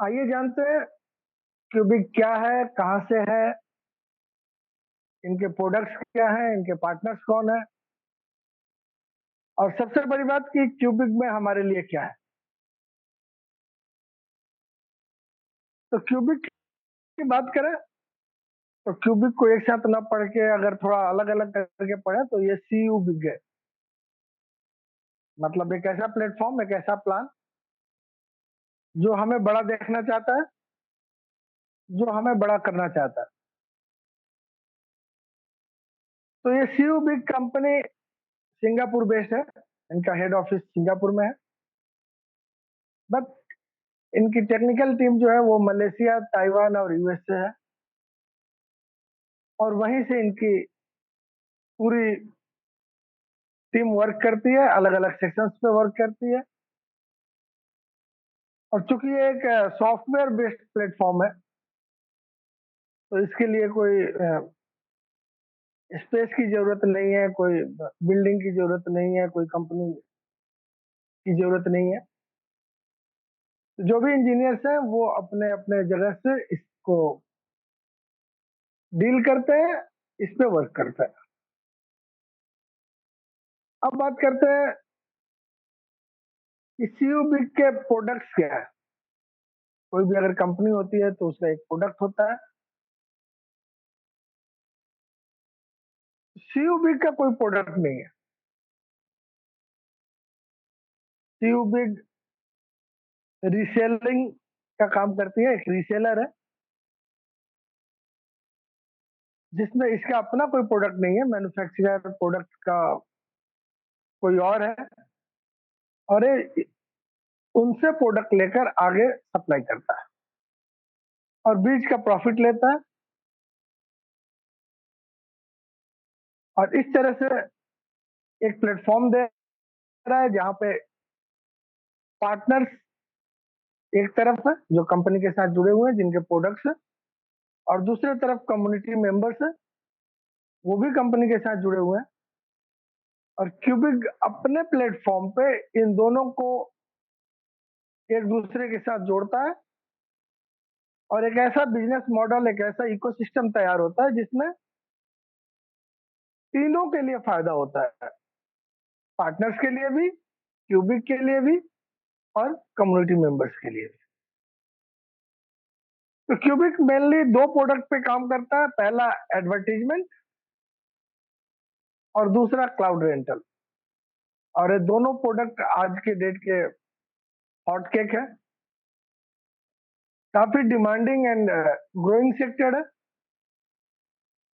आइए जानते हैं क्यूबिक क्या है, कहाँ से है, इनके प्रोडक्ट्स क्या हैं, इनके पार्टनर्स कौन है और सबसे बड़ी बात कि क्यूबिक में हमारे लिए क्या है। तो क्यूबिक की बात करें तो क्यूबिक को एक साथ ना पढ़ के अगर थोड़ा अलग अलग करके पढ़े तो ये सी यू बिग है। मतलब एक ऐसा प्लेटफॉर्म, एक ऐसा प्लान जो हमें बड़ा देखना चाहता है, जो हमें बड़ा करना चाहता है। तो ये C you big company Singapore based है। इनका हेड ऑफिस सिंगापुर में है, बट इनकी टेक्निकल टीम जो है वो मलेशिया, ताइवान और यूएस से है। और वहीं से इनकी पूरी टीम वर्क करती है, अलग अलग सेक्शंस पे वर्क करती है। और चूंकि ये एक सॉफ्टवेयर बेस्ड प्लेटफॉर्म है, तो इसके लिए कोई स्पेस की जरूरत नहीं है, कोई बिल्डिंग की जरूरत नहीं है, कोई कंपनी की जरूरत नहीं है। जो भी इंजीनियर्स हैं वो अपने अपने जगह से इसको डील करते हैं, इस पे वर्क करते हैं। अब बात करते हैं कि सीयूबी के प्रोडक्ट्स क्या है। कोई भी अगर कंपनी होती है तो उसका एक प्रोडक्ट होता है। सीयूबी का कोई प्रोडक्ट नहीं है। सीयूबी रीसेलिंग का काम करती है, एक रीसेलर है जिसमें इसका अपना कोई प्रोडक्ट नहीं है। मैन्युफैक्चरर प्रोडक्ट का कोई और है और ये उनसे प्रोडक्ट लेकर आगे सप्लाई करता है और बीच का प्रॉफिट लेता है। और इस तरह से एक प्लेटफॉर्म दे रहा है जहां पे पार्टनर्स एक तरफ है जो कंपनी के साथ जुड़े हुए हैं, जिनके प्रोडक्ट्स है, और दूसरे तरफ कम्युनिटी मेंबर्स है, वो भी कंपनी के साथ जुड़े हुए हैं। और क्यूबिक अपने प्लेटफॉर्म पे इन दोनों को एक दूसरे के साथ जोड़ता है और एक ऐसा बिजनेस मॉडल, एक ऐसा इकोसिस्टम तैयार होता है जिसमें तीनों के लिए फायदा होता है। पार्टनर्स के लिए भी, क्यूबिक के लिए भी और कम्युनिटी मेंबर्स के लिए भी। तो क्यूबिक मेनली दो प्रोडक्ट पे काम करता है। पहला एडवर्टीजमेंट और दूसरा क्लाउड रेंटल। और ये दोनों प्रोडक्ट आज के डेट के हॉट केक है, काफी डिमांडिंग एंड ग्रोइंग सेक्टर है।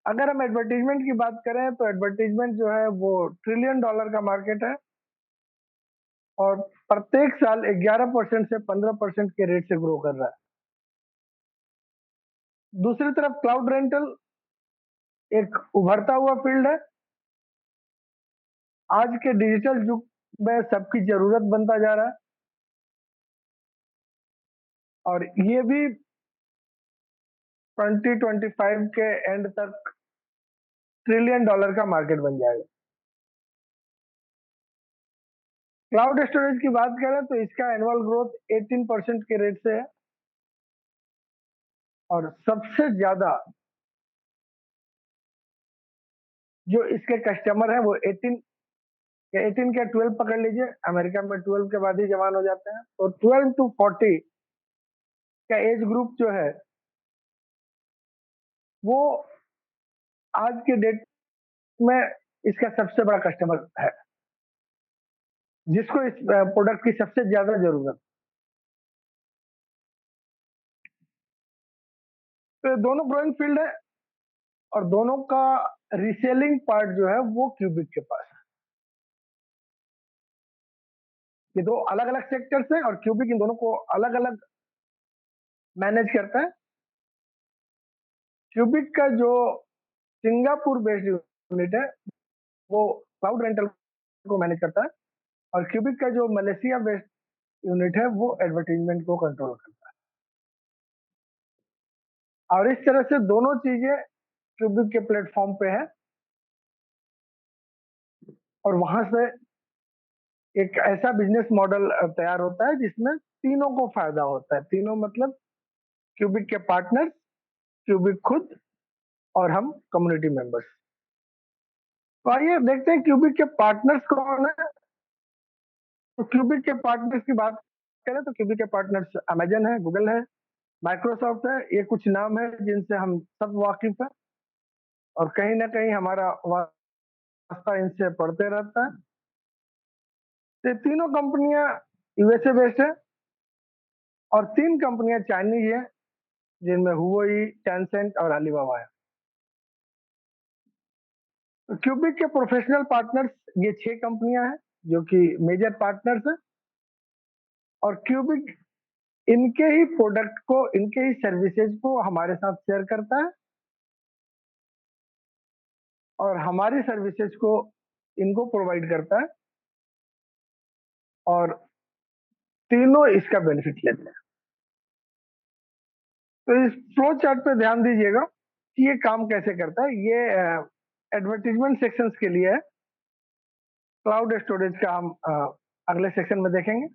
अगर हम एडवर्टीजमेंट की बात करें तो एडवर्टीजमेंट जो है वो $1 ट्रिलियन का मार्केट है और प्रत्येक साल 11% से 15% के रेट से ग्रो कर रहा है। दूसरी तरफ क्लाउड रेंटल एक उभरता हुआ फील्ड है। आज के डिजिटल युग में सबकी जरूरत बनता जा रहा है और ये भी 2025 के एंड तक $1 ट्रिलियन का मार्केट बन जाएगा। क्लाउड स्टोरेज की बात करें तो इसका एनुअल ग्रोथ 18% के रेट से है और सबसे ज्यादा जो इसके कस्टमर हैं वो 18 के 12 पकड़ लीजिए। अमेरिका में 12 के बाद ही जवान हो जाते हैं, तो 12 टू 40 का एज ग्रुप जो है वो आज के डेट में इसका सबसे बड़ा कस्टमर है, जिसको इस प्रोडक्ट की सबसे ज्यादा जरूरत। तो ये दोनों ग्रोइंग फील्ड है और दोनों का रीसेलिंग पार्ट जो है वो क्यूबिक के पास है। ये दो अलग अलग सेक्टर्स हैं और क्यूबिक इन दोनों को अलग अलग मैनेज करता है। क्यूबिक का जो सिंगापुर बेस्ड यूनिट है वो क्लाउड रेंटल को मैनेज करता है और क्यूबिक का जो मलेशिया बेस्ड यूनिट है वो एडवर्टीजमेंट को कंट्रोल करता है। और इस तरह से दोनों चीजें क्यूबिक के प्लेटफॉर्म पे है और वहां से एक ऐसा बिजनेस मॉडल तैयार होता है जिसमें तीनों को फायदा होता है। तीनों मतलब क्यूबिक के पार्टनर्स, क्यूबिक खुद और हम कम्युनिटी मेंबर्स। तो आइए देखते हैं क्यूबिक के पार्टनर्स कौन है। तो क्यूबिक के पार्टनर्स की बात करें तो क्यूबिक के पार्टनर्स अमेजन है, गूगल है, माइक्रोसॉफ्ट है। ये कुछ नाम है जिनसे हम सब वाकिफ है और कहीं ना कहीं हमारा वास्ता इनसे पड़ते रहता है। तो ये तीनों कंपनियां यूएसए बेस्ड है और तीन कंपनियां चाइनीज है जिनमें हुआई, टेंसेंट और अलीबाबा है। तो क्यूबिक के प्रोफेशनल पार्टनर्स ये 6 कंपनियां हैं जो कि मेजर पार्टनर्स हैं। और क्यूबिक इनके ही प्रोडक्ट को, इनके ही सर्विसेज को हमारे साथ शेयर करता है और हमारी सर्विसेज को इनको प्रोवाइड करता है और तीनों इसका बेनिफिट लेते हैं। तो इस फ्लो चार्ट पे ध्यान दीजिएगा कि ये काम कैसे करता है। ये एडवर्टीजमेंट सेक्शंस के लिए है। क्लाउड स्टोरेज का हम अगले सेक्शन में देखेंगे।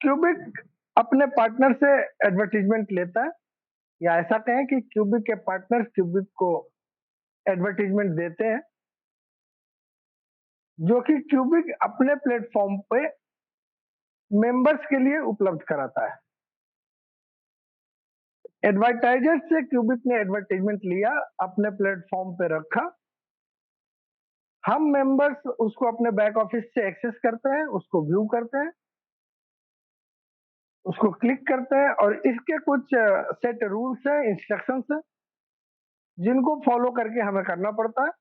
क्यूबिक अपने पार्टनर से एडवर्टीजमेंट लेता है, या ऐसा कहें कि क्यूबिक के पार्टनर क्यूबिक को एडवर्टीजमेंट देते हैं जो कि क्यूबिक अपने प्लेटफॉर्म पे मेंबर्स के लिए उपलब्ध कराता है। एडवर्टाइजर से क्यूबिक ने एडवर्टाइजमेंट लिया, अपने प्लेटफॉर्म पे रखा, हम मेंबर्स उसको अपने बैक ऑफिस से एक्सेस करते हैं, उसको व्यू करते हैं, उसको क्लिक करते हैं और इसके कुछ सेट रूल्स हैं, इंस्ट्रक्शंस हैं जिनको फॉलो करके हमें करना पड़ता है।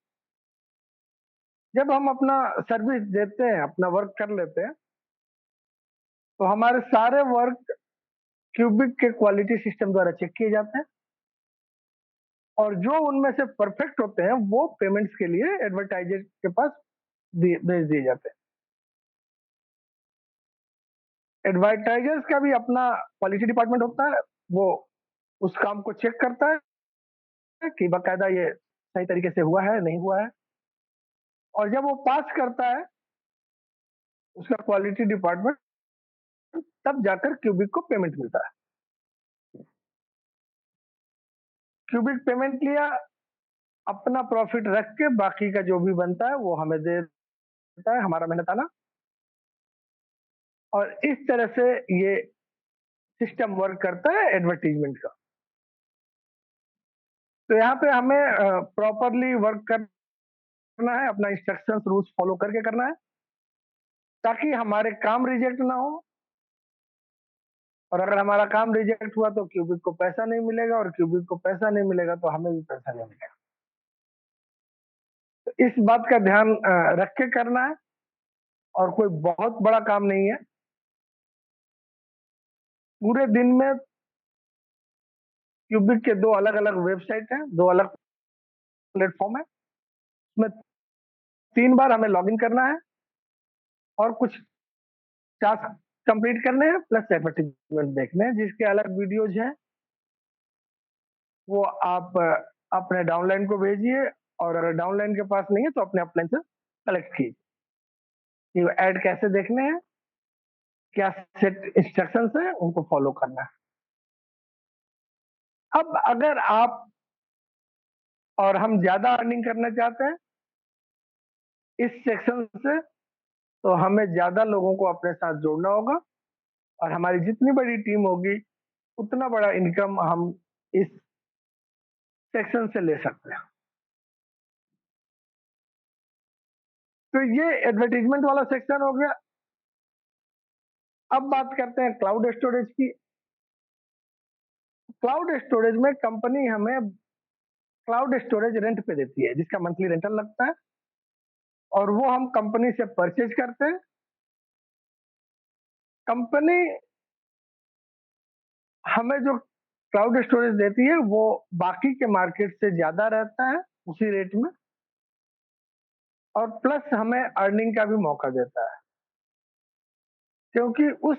जब हम अपना सर्विस देते हैं, अपना वर्क कर लेते हैं, तो हमारे सारे वर्क क्यूबिक के क्वालिटी सिस्टम द्वारा चेक किए जाते हैं और जो उनमें से परफेक्ट होते हैं वो पेमेंट्स के लिए एडवर्टाइजर के पास भेज दिए जाते हैं। एडवर्टाइजर्स का भी अपना क्वालिटी डिपार्टमेंट होता है। वो उस काम को चेक करता है कि बाकायदा ये सही तरीके से हुआ है, नहीं हुआ है, और जब वो पास करता है उसका क्वालिटी डिपार्टमेंट, तब जाकर क्यूबिक को पेमेंट मिलता है। क्यूबिक पेमेंट लिया, अपना प्रॉफिट रख के बाकी का जो भी बनता है वो हमें दे देता है, हमारा मेहनताना। और इस तरह से ये सिस्टम वर्क करता है एडवर्टीजमेंट का। तो यहाँ पे हमें प्रॉपरली वर्क करना है, अपना इंस्ट्रक्शंस रूल्स फॉलो करके करना है ताकि हमारे काम रिजेक्ट ना हो। और अगर हमारा काम रिजेक्ट हुआ तो क्यूबिक को पैसा नहीं मिलेगा और क्यूबिक को पैसा नहीं मिलेगा तो हमें भी पैसा नहीं मिलेगा। तो इस बात का ध्यान रख के करना है और कोई बहुत बड़ा काम नहीं है। पूरे दिन में क्यूबिक के 2 अलग-अलग वेबसाइट हैं, 2 अलग प्लेटफॉर्म है। उसमें 3 बार हमें लॉगिन करना है और कुछ टास्क कंप्लीट करने हैं प्लस एडवर्टीजमेंट देखने हैं, जिसके अलग वीडियोज हैं वो आप अपने डाउनलाइन को भेजिए और अगर डाउनलाइन के पास नहीं है तो अपने अपलाइन से कलेक्ट कीजिए कि वो ऐड कैसे देखने हैं, क्या सेट इंस्ट्रक्शंस हैं, उनको फॉलो करना है। अब अगर आप और हम ज्यादा अर्निंग करना चाहते हैं इस सेक्शन से, तो हमें ज्यादा लोगों को अपने साथ जोड़ना होगा और हमारी जितनी बड़ी टीम होगी उतना बड़ा इनकम हम इस सेक्शन से ले सकते हैं। तो ये एडवर्टीजमेंट वाला सेक्शन हो गया। अब बात करते हैं क्लाउड स्टोरेज की। क्लाउड स्टोरेज में कंपनी हमें क्लाउड स्टोरेज रेंट पे देती है जिसका मंथली रेंटल लगता है और वो हम कंपनी से परचेज करते हैं। कंपनी हमें जो क्लाउड स्टोरेज देती है वो बाकी के मार्केट से ज्यादा रहता है उसी रेट में, और प्लस हमें अर्निंग का भी मौका देता है क्योंकि उस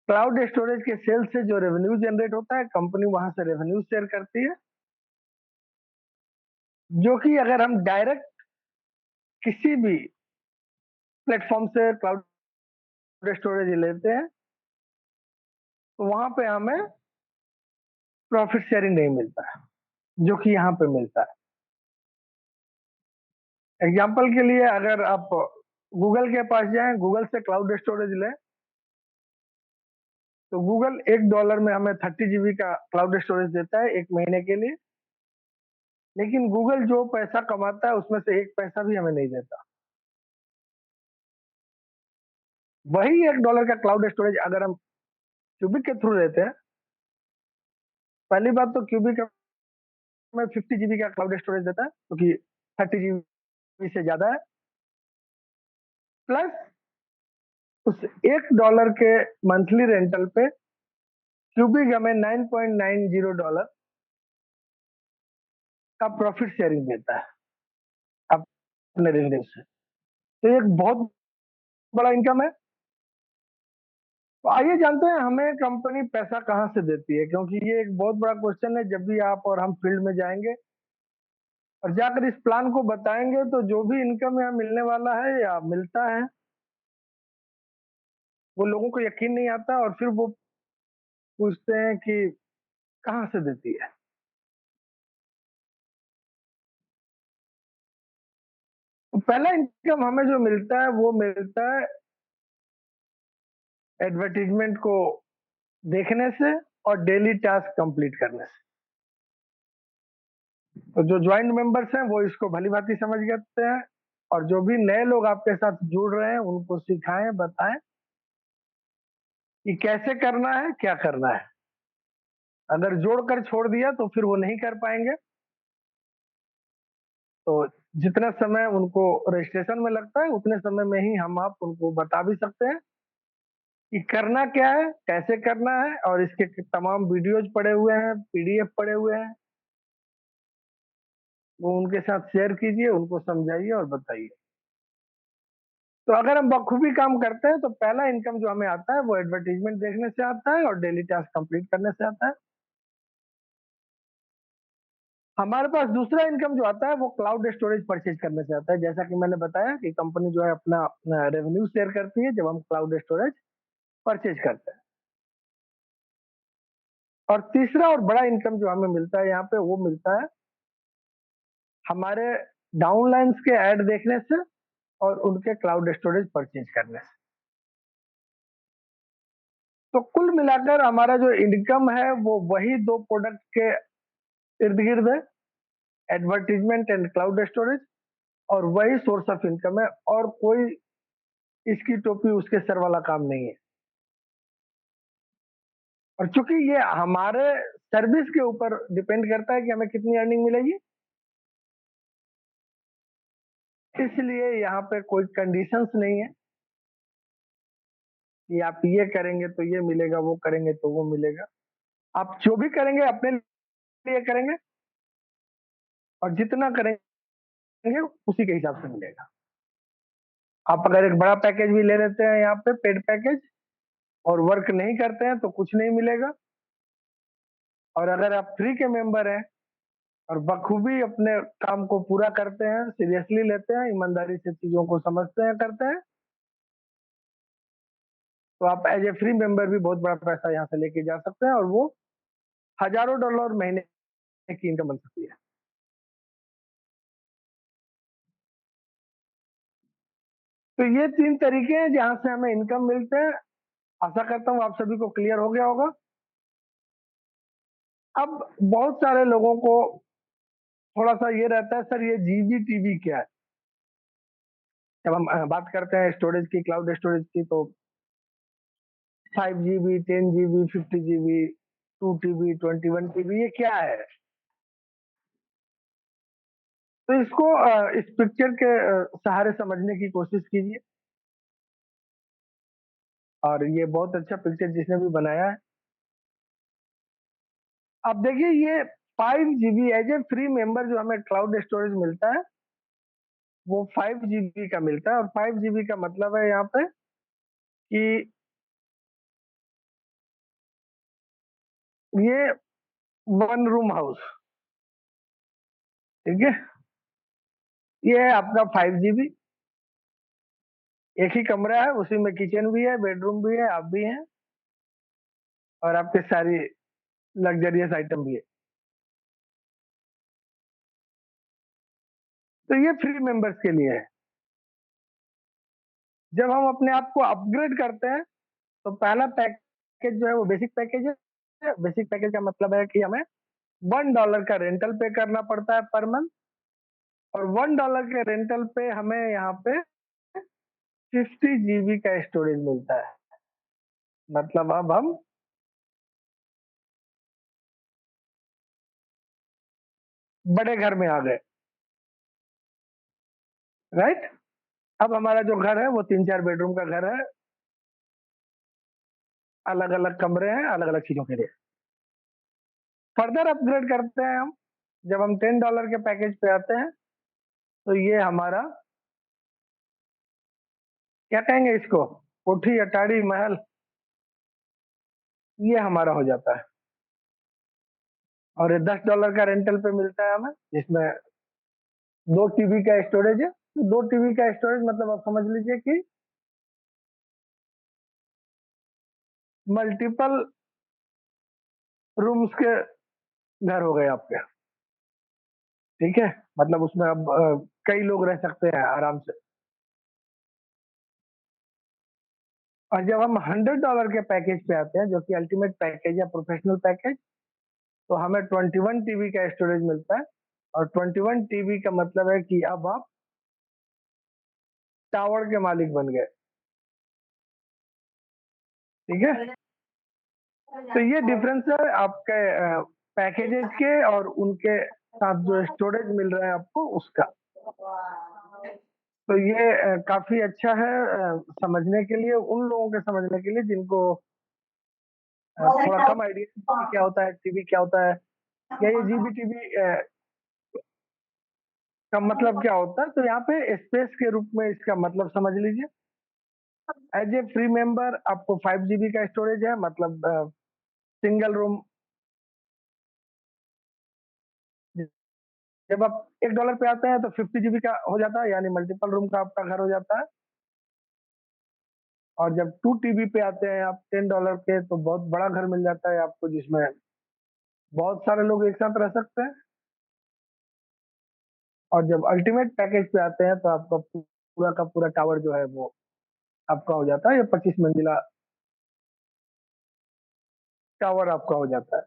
क्लाउड स्टोरेज के सेल से जो रेवेन्यू जनरेट होता है कंपनी वहां से रेवेन्यू शेयर करती है जो कि अगर हम डायरेक्ट किसी भी प्लेटफॉर्म से क्लाउड स्टोरेज लेते हैं तो वहां पे हमें प्रॉफिट शेयरिंग नहीं मिलता है, जो कि यहाँ पे मिलता है। एग्जाम्पल के लिए अगर आप गूगल के पास जाएं, गूगल से क्लाउड स्टोरेज लें, तो गूगल $1 में हमें 30 GB का क्लाउड स्टोरेज देता है 1 महीने के लिए। लेकिन गूगल जो पैसा कमाता है उसमें से 1 पैसा भी हमें नहीं देता। वही $1 का क्लाउड स्टोरेज अगर हम क्यूबिक के थ्रू लेते हैं, पहली बात तो क्यूबिक में 50 GB का क्लाउड स्टोरेज देता है, क्योंकि 30 GB से ज्यादा है। प्लस उस $1 के मंथली रेंटल पे क्यूबिक हमें $9.90 का प्रॉफिट शेयरिंग देता है अपने रेवेन्यू से। तो ये एक बहुत बड़ा इनकम है। तो आइए जानते हैं हमें कंपनी पैसा कहाँ से देती है, क्योंकि ये एक बहुत बड़ा क्वेश्चन है। जब भी आप और हम फील्ड में जाएंगे और जाकर इस प्लान को बताएंगे तो जो भी इनकम यहाँ मिलने वाला है या मिलता है, वो लोगों को यकीन नहीं आता और फिर वो पूछते हैं कि कहाँ से देती है। तो पहला इनकम हमें जो मिलता है वो मिलता है एडवर्टीजमेंट को देखने से और डेली टास्क कंप्लीट करने से। तो जो ज्वाइंट मेंबर्स हैं वो इसको भली भांति समझ जाते हैं, और जो भी नए लोग आपके साथ जुड़ रहे हैं उनको सिखाएं, बताएं कि कैसे करना है, क्या करना है। अगर जोड़कर छोड़ दिया तो फिर वो नहीं कर पाएंगे। तो जितना समय उनको रजिस्ट्रेशन में लगता है उतने समय में ही हम आप उनको बता भी सकते हैं कि करना क्या है, कैसे करना है, और इसके तमाम वीडियोज पड़े हुए हैं, पीडीएफ पड़े हुए हैं, वो उनके साथ शेयर कीजिए, उनको समझाइए और बताइए। तो अगर हम बखूबी काम करते हैं तो पहला इनकम जो हमें आता है वो एडवर्टीजमेंट देखने से आता है और डेली टास्क कंप्लीट करने से आता है। हमारे पास दूसरा इनकम जो आता है वो क्लाउड स्टोरेज परचेज करने से आता है। जैसा कि मैंने बताया कि कंपनी जो है अपना रेवेन्यू शेयर करती है जब हम क्लाउड स्टोरेज परचेज करते हैं। और तीसरा और बड़ा इनकम जो हमें मिलता है यहाँ पे वो मिलता है हमारे डाउनलाइंस के ऐड देखने से और उनके क्लाउड स्टोरेज परचेज करने से। तो कुल मिलाकर हमारा जो इनकम है वो वही दो प्रोडक्ट के इर्द गिर्द है, एडवर्टीजमेंट एंड क्लाउड स्टोरेज, और वही सोर्स ऑफ इनकम है, और कोई इसकी टोपी उसके सर वाला काम नहीं है। और चूंकि ये हमारे सर्विस के ऊपर डिपेंड करता है कि हमें कितनी अर्निंग मिलेगी, इसलिए यहाँ पे कोई कंडीशंस नहीं है कि आप ये करेंगे तो ये मिलेगा, वो करेंगे तो वो मिलेगा। आप जो भी करेंगे अपने लिए करेंगे, और जितना करेंगे उसी के हिसाब से मिलेगा। आप अगर एक बड़ा पैकेज भी ले लेते हैं यहाँ पे पेड पैकेज और वर्क नहीं करते हैं तो कुछ नहीं मिलेगा। और अगर आप फ्री के मेंबर हैं और बखूबी अपने काम को पूरा करते हैं, सीरियसली लेते हैं, ईमानदारी से चीजों को समझते हैं, करते हैं, तो आप एज ए फ्री मेंबर भी बहुत बड़ा पैसा यहाँ से लेके जा सकते हैं, और वो हजारों डॉलर महीने की इनकम बन सकती है। तो ये तीन तरीके हैं जहां से हमें इनकम मिलते हैं। आशा करता हूँ आप सभी को क्लियर हो गया होगा। अब बहुत सारे लोगों को थोड़ा सा ये रहता है, सर ये जीबी टीवी क्या है। जब हम बात करते हैं स्टोरेज की, क्लाउड स्टोरेज की, तो 5 GB, 10 GB, 50 GB, 2 TB, 21 TB, ये क्या है। तो इसको इस पिक्चर के सहारे समझने की कोशिश कीजिए। और ये बहुत अच्छा पिक्चर जिसने भी बनाया है। अब देखिए ये 5 GB as a free member जो हमें क्लाउड स्टोरेज मिलता है वो 5 GB का मिलता है। और 5 GB का मतलब है यहाँ पे कि ये 1 रूम हाउस, ठीक है। ये है आपका 5 GB। एक ही कमरा है, उसी में किचन भी है, बेडरूम भी है, आप भी हैं, और आपके सारी लग्जरियस आइटम भी है। तो ये फ्री मेंबर्स के लिए है। जब हम अपने आप को अपग्रेड करते हैं तो पहला पैकेज जो है वो बेसिक पैकेज है। बेसिक पैकेज का मतलब है कि हमें $1 का रेंटल पे करना पड़ता है पर मंथ, और $1 के रेंटल पे हमें यहाँ पे 50 GB का स्टोरेज मिलता है। मतलब अब हम बड़े घर में आ गए, राइट। अब हमारा जो घर है वो 3-4 बेडरूम का घर है, अलग अलग कमरे हैं अलग अलग चीजों के लिए। फर्दर अपग्रेड करते हैं हम, जब हम $10 के पैकेज पे आते हैं तो ये हमारा, क्या कहेंगे इसको, कोठी अटारी महल, ये हमारा हो जाता है। और ये $10 का रेंटल पे मिलता है हमें, जिसमें 2 TB का स्टोरेज है। तो 2 TB का स्टोरेज मतलब आप समझ लीजिए कि मल्टीपल रूम्स के घर हो गए आपके। ठीक है, मतलब उसमें अब कई लोग रह सकते हैं आराम से। और जब हम $100 के पैकेज पे आते हैं, जो कि अल्टीमेट पैकेज या प्रोफेशनल पैकेज, तो हमें 21 TB का स्टोरेज मिलता है। और 21 TB का मतलब है कि अब आप टावर के मालिक बन गए। ठीक है, तो ये डिफरेंस है आपके पैकेजेस के और उनके साथ जो स्टोरेज मिल रहा है आपको उसका। तो ये काफी अच्छा है समझने के लिए, उन लोगों के समझने के लिए जिनको थोड़ा कम आइडिया क्या होता है, टीवी क्या होता है, या ये जीबी टीवी का मतलब क्या होता है। तो यहाँ पे स्पेस के रूप में इसका मतलब समझ लीजिए। एज ए फ्री मेंबर आपको 5 GB का स्टोरेज है, मतलब सिंगल रूम। जब आप $1 पे आते हैं तो 50 GB का हो जाता है, यानी मल्टीपल रूम का आपका घर हो जाता है। और जब 2 TB पे आते हैं आप $10 के, तो बहुत बड़ा घर मिल जाता है आपको, जिसमें बहुत सारे लोग एक साथ रह सकते हैं। और जब अल्टीमेट पैकेज पे आते हैं तो आपका पूरा का पूरा टावर जो है वो आपका हो जाता है, ये 25 मंजिला टावर आपका हो जाता है।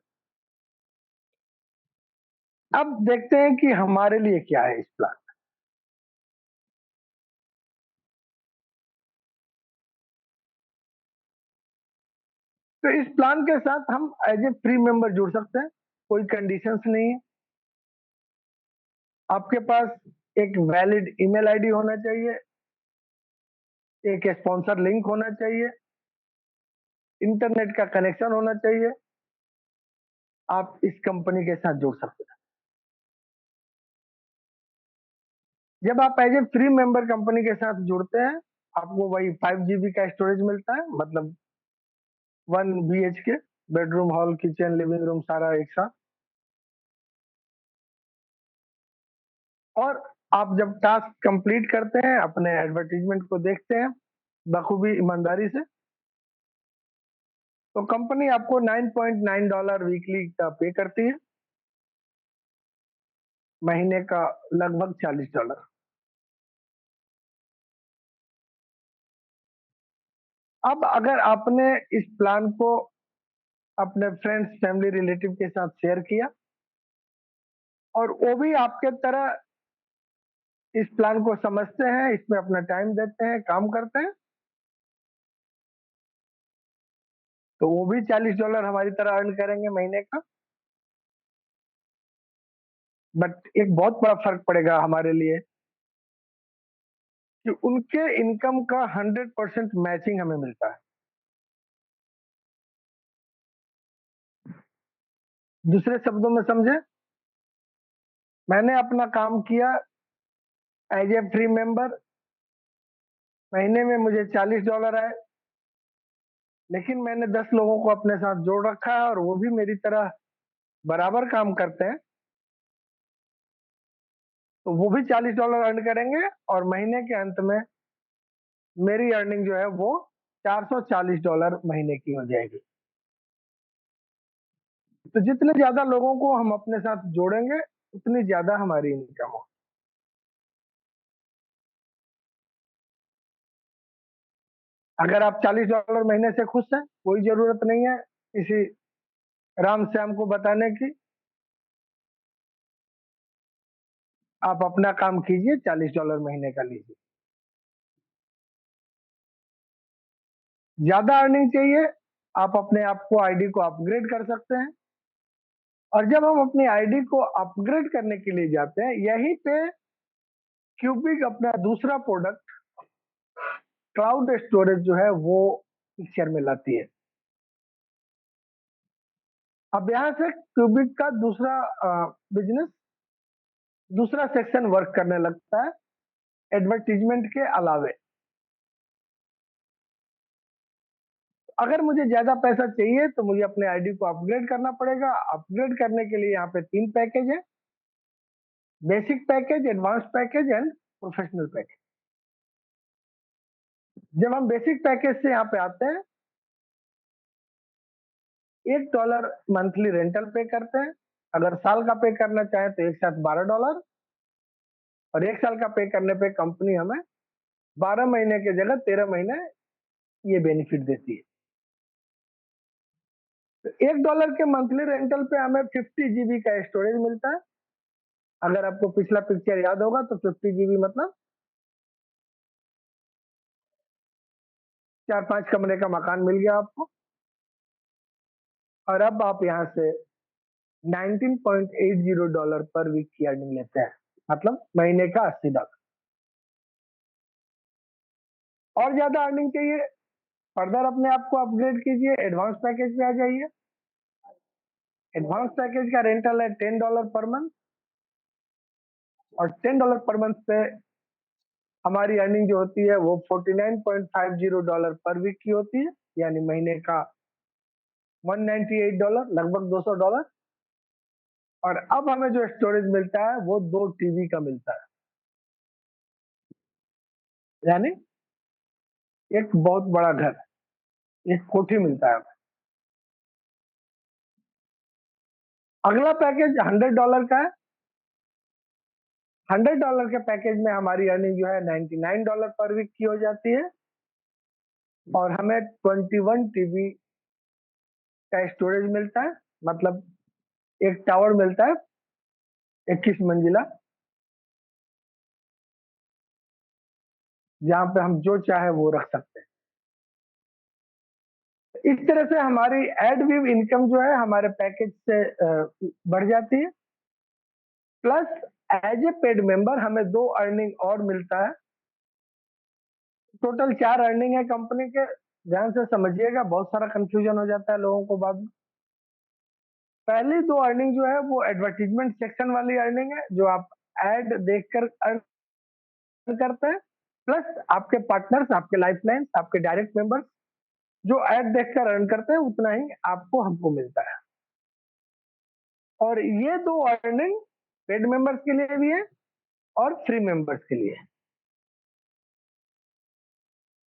अब देखते हैं कि हमारे लिए क्या है इस प्लान। तो इस प्लान के साथ हम एज ए फ्री मेंबर जुड़ सकते हैं, कोई कंडीशंस नहीं है। आपके पास एक वैलिड ईमेल आईडी होना चाहिए, एक स्पॉन्सर लिंक होना चाहिए, इंटरनेट का कनेक्शन होना चाहिए, आप इस कंपनी के साथ जुड़ सकते हैं। जब आप as a free member company के साथ जुड़ते हैं, आपको वही 5 GB का स्टोरेज मिलता है, मतलब 1 BHK, bedroom hall kitchen living room सारा एक साथ। और आप जब टास्क कंप्लीट करते हैं, अपने एडवर्टीजमेंट को देखते हैं बखूबी ईमानदारी से, तो कंपनी आपको $9.9 वीकली का पे करती है, महीने का लगभग $40। अब अगर आपने इस प्लान को अपने फ्रेंड्स फैमिली रिलेटिव के साथ शेयर किया, और वो भी आपके तरह इस प्लान को समझते हैं, इसमें अपना टाइम देते हैं, काम करते हैं, तो वो भी $40 हमारी तरह अर्न करेंगे महीने का। बट एक बहुत बड़ा फर्क पड़ेगा हमारे लिए कि उनके इनकम का 100% मैचिंग हमें मिलता है। दूसरे शब्दों में समझे, मैंने अपना काम किया एज ए फ्री मेंबर, महीने में मुझे $40 आए, लेकिन मैंने 10 लोगों को अपने साथ जोड़ रखा है और वो भी मेरी तरह बराबर काम करते हैं। तो वो भी $40 अर्न करेंगे और महीने के अंत में मेरी अर्निंग जो है वो $440 महीने की हो जाएगी। तो जितने ज्यादा लोगों को हम अपने साथ जोड़ेंगे उतनी ज्यादा हमारी इनकम हो। अगर आप $40 महीने से खुश हैं, कोई जरूरत नहीं है किसी राम श्याम को बताने की। आप अपना काम कीजिए, $40 महीने का लीजिए। ज्यादा अर्निंग चाहिए, आप अपने आप को आईडी को अपग्रेड कर सकते हैं। और जब हम अपनी आईडी को अपग्रेड करने के लिए जाते हैं, यहीं पे क्यूबिक अपना दूसरा प्रोडक्ट क्लाउड स्टोरेज जो है वो पिक्चर में लाती है। अब यहाँ से क्यूबिक का दूसरा बिजनेस, दूसरा सेक्शन वर्क करने लगता है एडवर्टीजमेंट के अलावे। अगर मुझे ज्यादा पैसा चाहिए तो मुझे अपने आईडी को अपग्रेड करना पड़ेगा। अपग्रेड करने के लिए यहाँ पे 3 पैकेज है: basic package, advance package and professional package. जब हम बेसिक पैकेज से यहाँ पे आते हैं, $1 मंथली रेंटल पे करते हैं। अगर साल का पे करना चाहे तो एक साथ $12, और एक साल का पे करने पे कंपनी हमें 12 महीने की जगह 13 महीने ये बेनिफिट देती है। तो $1 के मंथली रेंटल पे हमें 50 GB का स्टोरेज मिलता है। अगर आपको पिछला पिक्चर याद होगा तो 50 GB मतलब 4-5 कमरे का मकान मिल गया आपको। और अब आप यहाँ से $19.80 पर वीक की अर्निंग लेते हैं, मतलब महीने का $80। और ज्यादा अर्निंग चाहिए, फर्दर अपने आप को अपग्रेड कीजिए, एडवांस पैकेज पे आ जाइए। एडवांस पैकेज का रेंटल है $10 पर मंथ, और $10 पर मंथ पे हमारी अर्निंग जो होती है वो $49.50 पर वीक की होती है, यानी महीने का $198, लगभग $200। और अब हमें जो स्टोरेज मिलता है वो 2 टीवी का मिलता है, यानी एक बहुत बड़ा घर, एक कोठी मिलता है। अगला पैकेज $100 का है। $100 के पैकेज में हमारी अर्निंग जो है $99 पर वीक की हो जाती है, और हमें 21 TB का स्टोरेज मिलता है, मतलब एक टावर मिलता है 21 मंजिला, जहां पे हम जो चाहे वो रख सकते हैं। इस तरह से हमारी एड व्यू इनकम जो है हमारे पैकेज से बढ़ जाती है। Plus as a paid member हमें 2 अर्निंग और मिलता है। टोटल 4 अर्निंग है कंपनी के। ध्यान से समझिएगा, बहुत सारा कंफ्यूजन हो जाता है लोगों को बाद में। पहली 2 अर्निंग जो है वो एडवर्टीजमेंट सेक्शन वाली अर्निंग है, जो आप एड देखकर अर्न करते हैं। प्लस आपके पार्टनर्स, आपके लाइफलाइंस, आपके डायरेक्ट मेंबर्स जो एड देखकर अर्न करते हैं, उतना ही आपको हमको मिलता है। और ये 2 अर्निंग पेड मेंबर्स के लिए भी है और फ्री मेंबर्स के लिए है।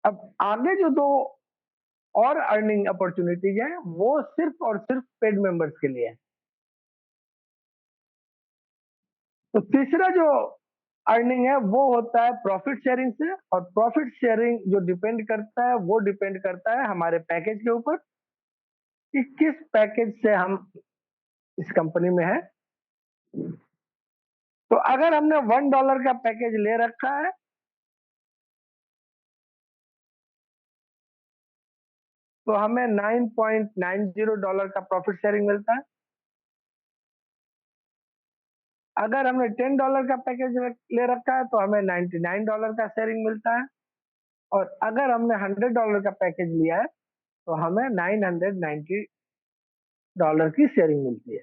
अब आगे जो 2 और अर्निंग अपॉर्चुनिटीज हैं वो सिर्फ और सिर्फ पेड मेंबर्स के लिए है। तो तीसरा जो अर्निंग है वो होता है प्रॉफिट शेयरिंग से। और प्रॉफिट शेयरिंग जो डिपेंड करता है वो डिपेंड करता है हमारे पैकेज के ऊपर कि किस पैकेज से हम इस कंपनी में है। तो अगर हमने $1 का पैकेज ले रखा है तो हमें $9.90 का प्रॉफिट शेयरिंग मिलता है। अगर हमने $10 का पैकेज ले रखा है तो हमें $99 का शेयरिंग मिलता है। और अगर हमने $100 का पैकेज लिया है तो हमें $990 की शेयरिंग मिलती है।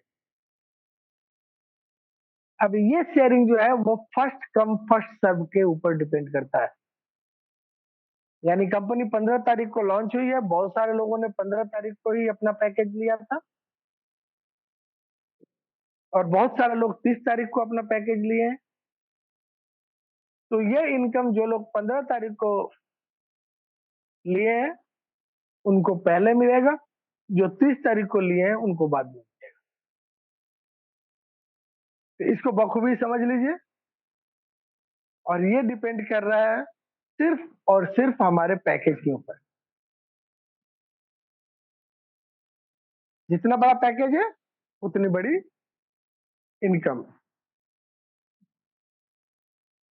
अब ये शेयरिंग जो है वो फर्स्ट कम फर्स्ट सर्व के ऊपर डिपेंड करता है। यानी कंपनी 15 तारीख को लॉन्च हुई है, बहुत सारे लोगों ने 15 तारीख को ही अपना पैकेज लिया था, और बहुत सारे लोग 30 तारीख को अपना पैकेज लिए हैं। तो ये इनकम जो लोग 15 तारीख को लिए हैं उनको पहले मिलेगा, जो 30 तारीख को लिए हैं उनको बाद में मिलेगा। तो इसको बखूबी समझ लीजिए, और ये डिपेंड कर रहा है सिर्फ और सिर्फ हमारे पैकेज के ऊपर। जितना बड़ा पैकेज है उतनी बड़ी इनकम।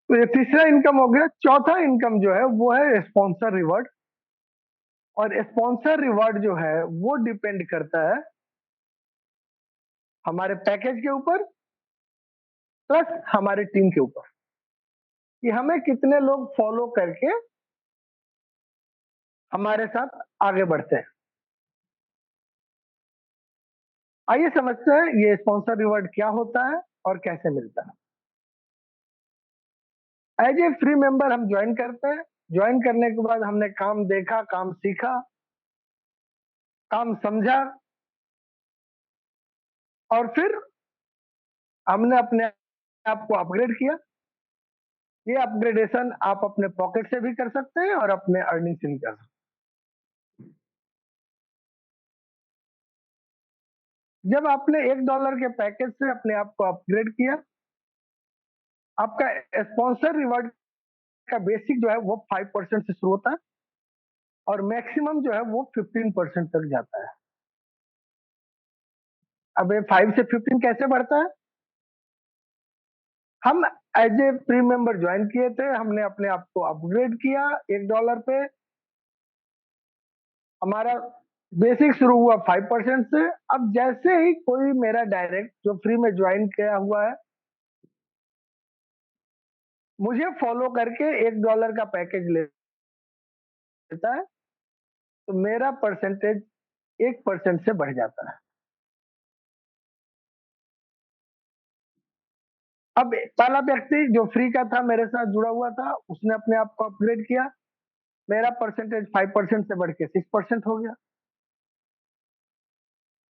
तो ये तीसरा इनकम हो गया। चौथा इनकम जो है वो है स्पॉन्सर रिवॉर्ड। और स्पॉन्सर रिवॉर्ड जो है वो डिपेंड करता है हमारे पैकेज के ऊपर प्लस हमारी टीम के ऊपर, कि हमें कितने लोग फॉलो करके हमारे साथ आगे बढ़ते हैं। आइए समझते हैं ये स्पॉन्सर रिवॉर्ड क्या होता है और कैसे मिलता है। एज ए फ्री मेंबर हम ज्वाइन करते हैं। ज्वाइन करने के बाद हमने काम देखा, काम सीखा, काम समझा, और फिर हमने अपने आप को अपग्रेड किया। ये अपग्रेडेशन आप अपने पॉकेट से भी कर सकते हैं और अपने अर्निंग से भी कर सकते हैं। जब आपने $1 के पैकेज से अपने आप को अपग्रेड किया, आपका स्पॉन्सर रिवॉर्ड का बेसिक जो है वो 5% से शुरू होता है और मैक्सिमम जो है वो 15% तक जाता है। अब ये 5 से 15 कैसे बढ़ता है? हम as a pre member join किए थे, हमने अपने आप को अपग्रेड किया $1 पे। हमारा बेसिक शुरू हुआ 5% से। अब जैसे ही कोई मेरा डायरेक्ट जो फ्री में ज्वाइन किया हुआ है मुझे फॉलो करके $1 का पैकेज लेता है, तो मेरा परसेंटेज 1% से बढ़ जाता है। अब पहला व्यक्ति जो फ्री का था, मेरे साथ जुड़ा हुआ था, उसने अपने आप को अपग्रेड किया, मेरा परसेंटेज 5% से बढ़ के 6% हो गया।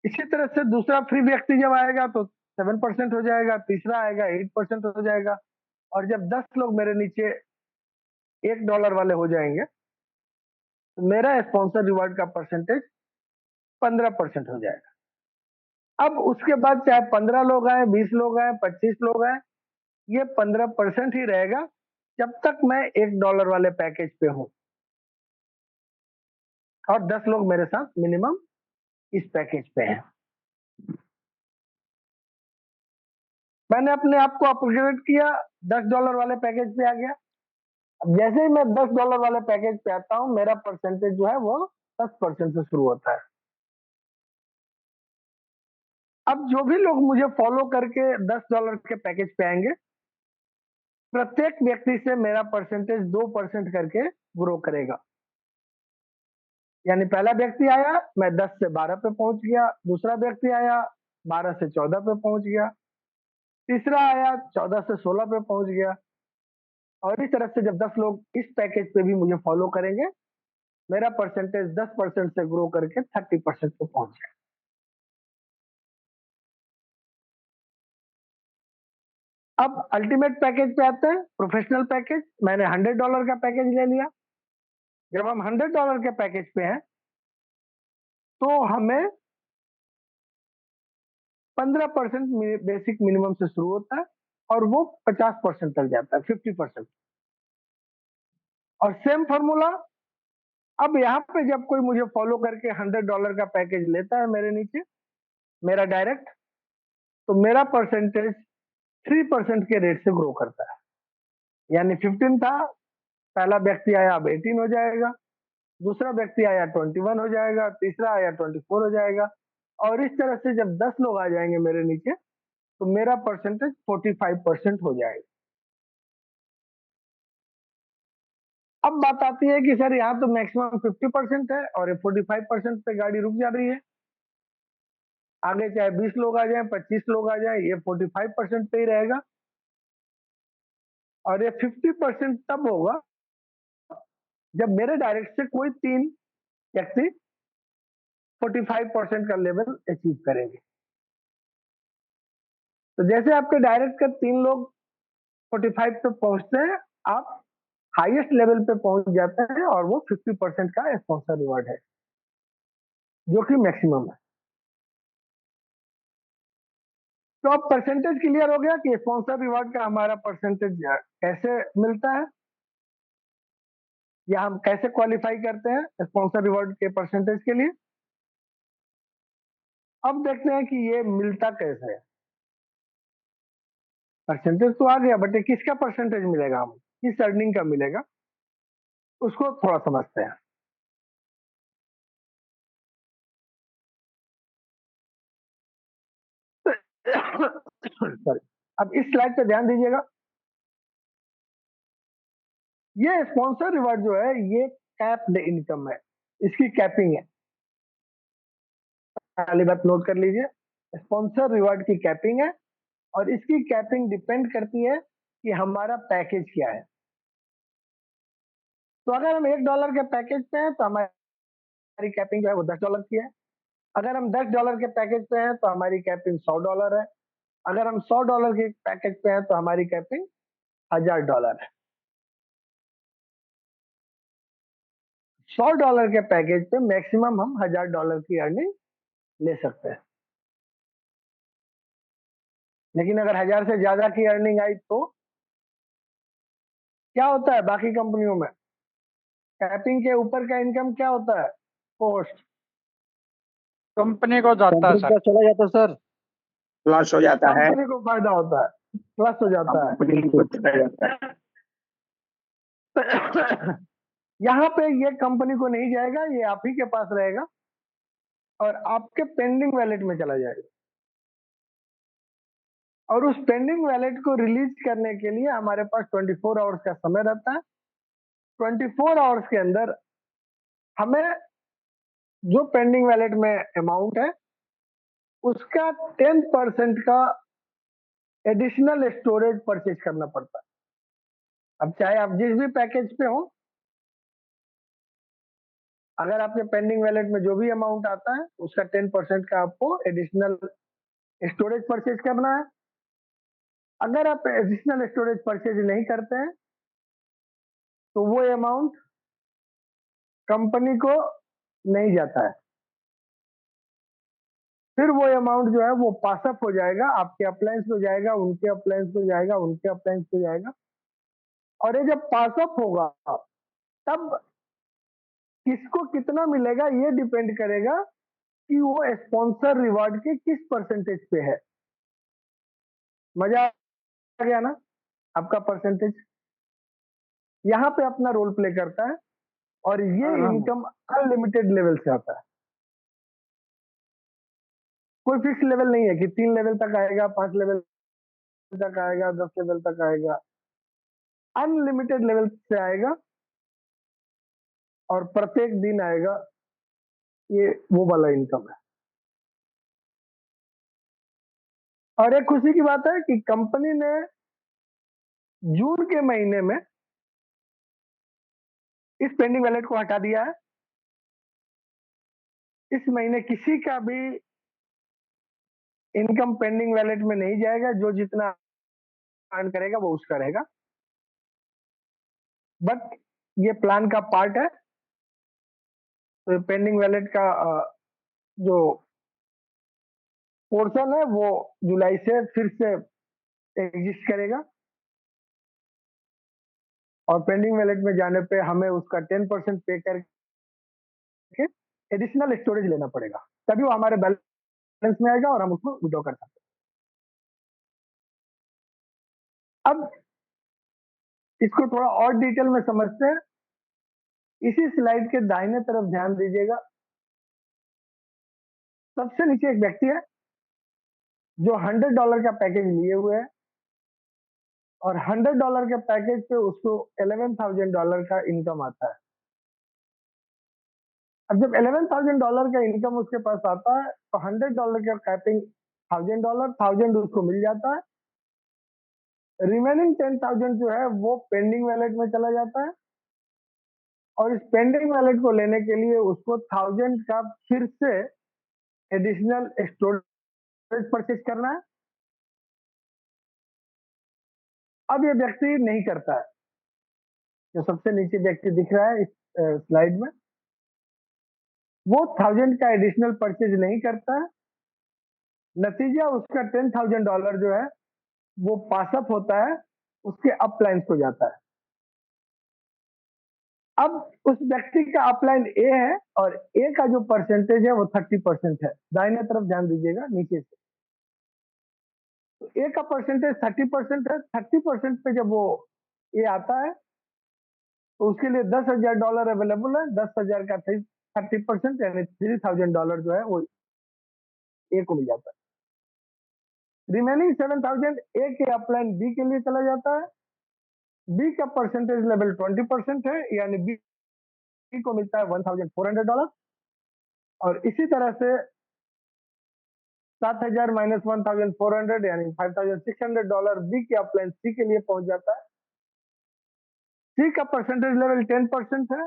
इसी तरह से दूसरा फ्री व्यक्ति जब आएगा तो 7% हो जाएगा, तीसरा आएगा 8% हो जाएगा, और जब 10 लोग मेरे नीचे $1 वाले हो जाएंगे तो मेरा स्पॉन्सर रिवॉर्ड का परसेंटेज 15% हो जाएगा। अब उसके बाद चाहे 15 लोग आए, 20 लोग आए, 25 लोग आए, ये 15% ही रहेगा जब तक मैं $1 वाले पैकेज पे हूं और 10 लोग मेरे साथ मिनिमम इस पैकेज पे हैं। मैंने अपने आप को अपग्रेड किया, $10 वाले पैकेज पे आ गया। अब जैसे ही मैं $10 वाले पैकेज पे आता हूँ मेरा परसेंटेज जो है वो 10% से शुरू होता है। अब जो भी लोग मुझे फॉलो करके $10 के पैकेज पे आएंगे, प्रत्येक व्यक्ति से मेरा परसेंटेज 2% करके ग्रो करेगा। यानी पहला व्यक्ति आया, मैं 10 से 12 पे पहुंच गया, दूसरा व्यक्ति आया 12 से 14 पे पहुंच गया, तीसरा आया 14 से 16 पे पहुंच गया, और इस तरह से जब 10 लोग इस पैकेज पे भी मुझे फॉलो करेंगे मेरा परसेंटेज 10% से ग्रो करके 30% पे पहुंच गया। अब अल्टीमेट पैकेज पे आते हैं, प्रोफेशनल पैकेज। मैंने $100 का पैकेज ले लिया। जब हम $100 के पैकेज पे हैं तो हमें 15% बेसिक मिनिमम से शुरू होता है और वो 50% तक जाता है, 50%। और सेम फॉर्मूला, अब यहाँ पे जब कोई मुझे फॉलो करके $100 का पैकेज लेता है मेरे नीचे, मेरा डायरेक्ट, तो मेरा परसेंटेज 3% के रेट से ग्रो करता है। यानी 15 था, पहला व्यक्ति आया अब 18 हो जाएगा, दूसरा व्यक्ति आया 21 हो जाएगा, तीसरा आया 24 हो जाएगा, और इस तरह से जब 10 लोग आ जाएंगे मेरे नीचे तो मेरा परसेंटेज 45% हो जाएगा। अब बात आती है कि सर यहाँ तो मैक्सिमम 50% है और ये 45% पे गाड़ी रुक जा रही है, आगे चाहे 20 लोग आ जाए, 25 लोग आ जाए, ये 45% पे ही रहेगा। और ये 50% तब होगा जब मेरे डायरेक्ट से कोई 3 व्यक्ति 45% का लेवल अचीव करेंगे। तो जैसे आपके डायरेक्ट के 3 लोग 45 पे पहुंचते हैं, आप हाईएस्ट लेवल पे पहुंच जाते हैं और वो 50% का स्पॉन्सर रिवॉर्ड है, जो कि मैक्सिमम है। तो अब परसेंटेज क्लियर हो गया कि स्पॉन्सर रिवॉर्ड का हमारा परसेंटेज कैसे मिलता है, या हम कैसे क्वालिफाई करते हैं स्पॉन्सर रिवॉर्ड के परसेंटेज के लिए। अब देखते हैं कि ये मिलता कैसे है। परसेंटेज तो आ गया, बट ये किसका परसेंटेज मिलेगा, हम किस अर्निंग का मिलेगा, उसको थोड़ा समझते हैं। सॉरी, अब इस स्लाइड पे ध्यान दीजिएगा। ये स्पॉन्सर रिवॉर्ड जो है ये कैप्ड इनकम है, इसकी कैपिंग है। पहली बात नोट कर लीजिए, स्पॉन्सर रिवॉर्ड की कैपिंग है, और इसकी कैपिंग डिपेंड करती है कि हमारा पैकेज क्या है। तो अगर हम $1 के पैकेज पे हैं तो हमारी कैपिंग जो है वो $10 की है। अगर हम $10 के पैकेज पे हैं तो हमारी कैपिंग $100 है। अगर हम $100 के पैकेज पे हैं तो हमारी कैपिंग $1000 है। $100 के पैकेज पे मैक्सिमम हम $1000 की अर्निंग ले सकते हैं। लेकिन अगर 1000 से ज्यादा की अर्निंग आई तो क्या होता है, बाकी कंपनियों में कैपिंग के ऊपर का इनकम क्या होता है, पोस्ट कंपनी को जाता है कंपनी सर। का चला जाता सर, लॉस हो जाता है, कंपनी को फायदा होता है, प्लस हो जाता है। कंपनी को चला जाता है। यहाँ पे ये कंपनी को नहीं जाएगा, ये आप ही के पास रहेगा और आपके पेंडिंग वैलेट में चला जाएगा। और उस पेंडिंग वैलेट को रिलीज करने के लिए हमारे पास 24 आवर्स का समय रहता है। 24 आवर्स के अंदर हमें जो पेंडिंग वैलेट में अमाउंट है उसका 10% का एडिशनल स्टोरेज परचेज करना पड़ता है। अब चाहे आप जिस भी पैकेज पे हो, अगर आपके पेंडिंग वैलेट में जो भी अमाउंट आता है उसका 10% का आपको एडिशनल स्टोरेज परचेज करना है। अगर आप एडिशनल स्टोरेज परचेज नहीं करते हैं तो वो अमाउंट कंपनी को नहीं जाता है, फिर वो अमाउंट जो है वो पासअप हो जाएगा, आपके अप्लायंस पे जाएगा, उनके अप्लायंस पे जाएगा, उनके अप्लायंस पे जाएगा। और ये जब पासअप होगा तब किसको कितना मिलेगा ये डिपेंड करेगा कि वो स्पॉन्सर रिवॉर्ड के किस परसेंटेज पे है। मजा आ गया ना, आपका परसेंटेज यहाँ पे अपना रोल प्ले करता है। और ये इनकम अनलिमिटेड लेवल से आता है, कोई फिक्स लेवल नहीं है कि 3 लेवल तक आएगा, 5 लेवल तक आएगा, 10 लेवल तक आएगा। अनलिमिटेड लेवल से आएगा और प्रत्येक दिन आएगा, ये वो वाला इनकम है। और एक खुशी की बात है कि कंपनी ने जून के महीने में इस पेंडिंग वैलेट को हटा दिया है। इस महीने किसी का भी इनकम पेंडिंग वैलेट में नहीं जाएगा, जो जितना अर्न करेगा वो उसका रहेगा। बट ये प्लान का पार्ट है, तो पेंडिंग वैलेट का जो पोर्शन है वो जुलाई से फिर से एग्जिस्ट करेगा। और पेंडिंग वैलेट में जाने पे हमें उसका 10% पे करके एडिशनल स्टोरेज लेना पड़ेगा, तभी वो हमारे बैलेंस में आएगा और हम उसको विड्रॉ कर सकते हैं। अब इसको थोड़ा और डिटेल में समझते हैं। इसी स्लाइड के दाहिने तरफ ध्यान दीजिएगा, सबसे नीचे एक व्यक्ति है जो $100 का पैकेज लिए हुए है और $100 के पैकेज पे उसको $11,000 का इनकम आता है। अब जब $11,000 का इनकम उसके पास आता है तो $100 का कैपिंग $1,000 उसको मिल जाता है। रिमेनिंग 10,000 जो है वो पेंडिंग वैलेट में चला जाता है और इस पेंडिंग वैलेट को लेने के लिए उसको 1000 का फिर से एडिशनल स्टोरेज परचेज करना है। अब ये व्यक्ति नहीं करता है, जो सबसे नीचे व्यक्ति दिख रहा है इस स्लाइड में, वो 1000 का एडिशनल परचेज नहीं करता है। नतीजा उसका $10,000 जो है वो पास अप होता है, उसके अपलाइन को जाता है। अब उस व्यक्ति का अपलाइन ए है और ए का जो परसेंटेज है वो 30% है। दाहिने तरफ ध्यान दीजिएगा नीचे से, तो ए का परसेंटेज 30% है। 30% पे जब वो ए आता है तो उसके लिए $10,000 अवेलेबल है। 10,000 का 30% यानी $3,000 जो है वो ए को मिल जाता है। रिमेनिंग 7,000 ए के अपलाइन बी के लिए चला जाता है। बी का परसेंटेज लेवल 20% है, यानी बी को मिलता है $1,400। और इसी तरह से 7,000 माइनस 1,400 यानी $5,600 बी के अपलाइन सी के लिए पहुंच जाता है। सी का परसेंटेज लेवल 10% है।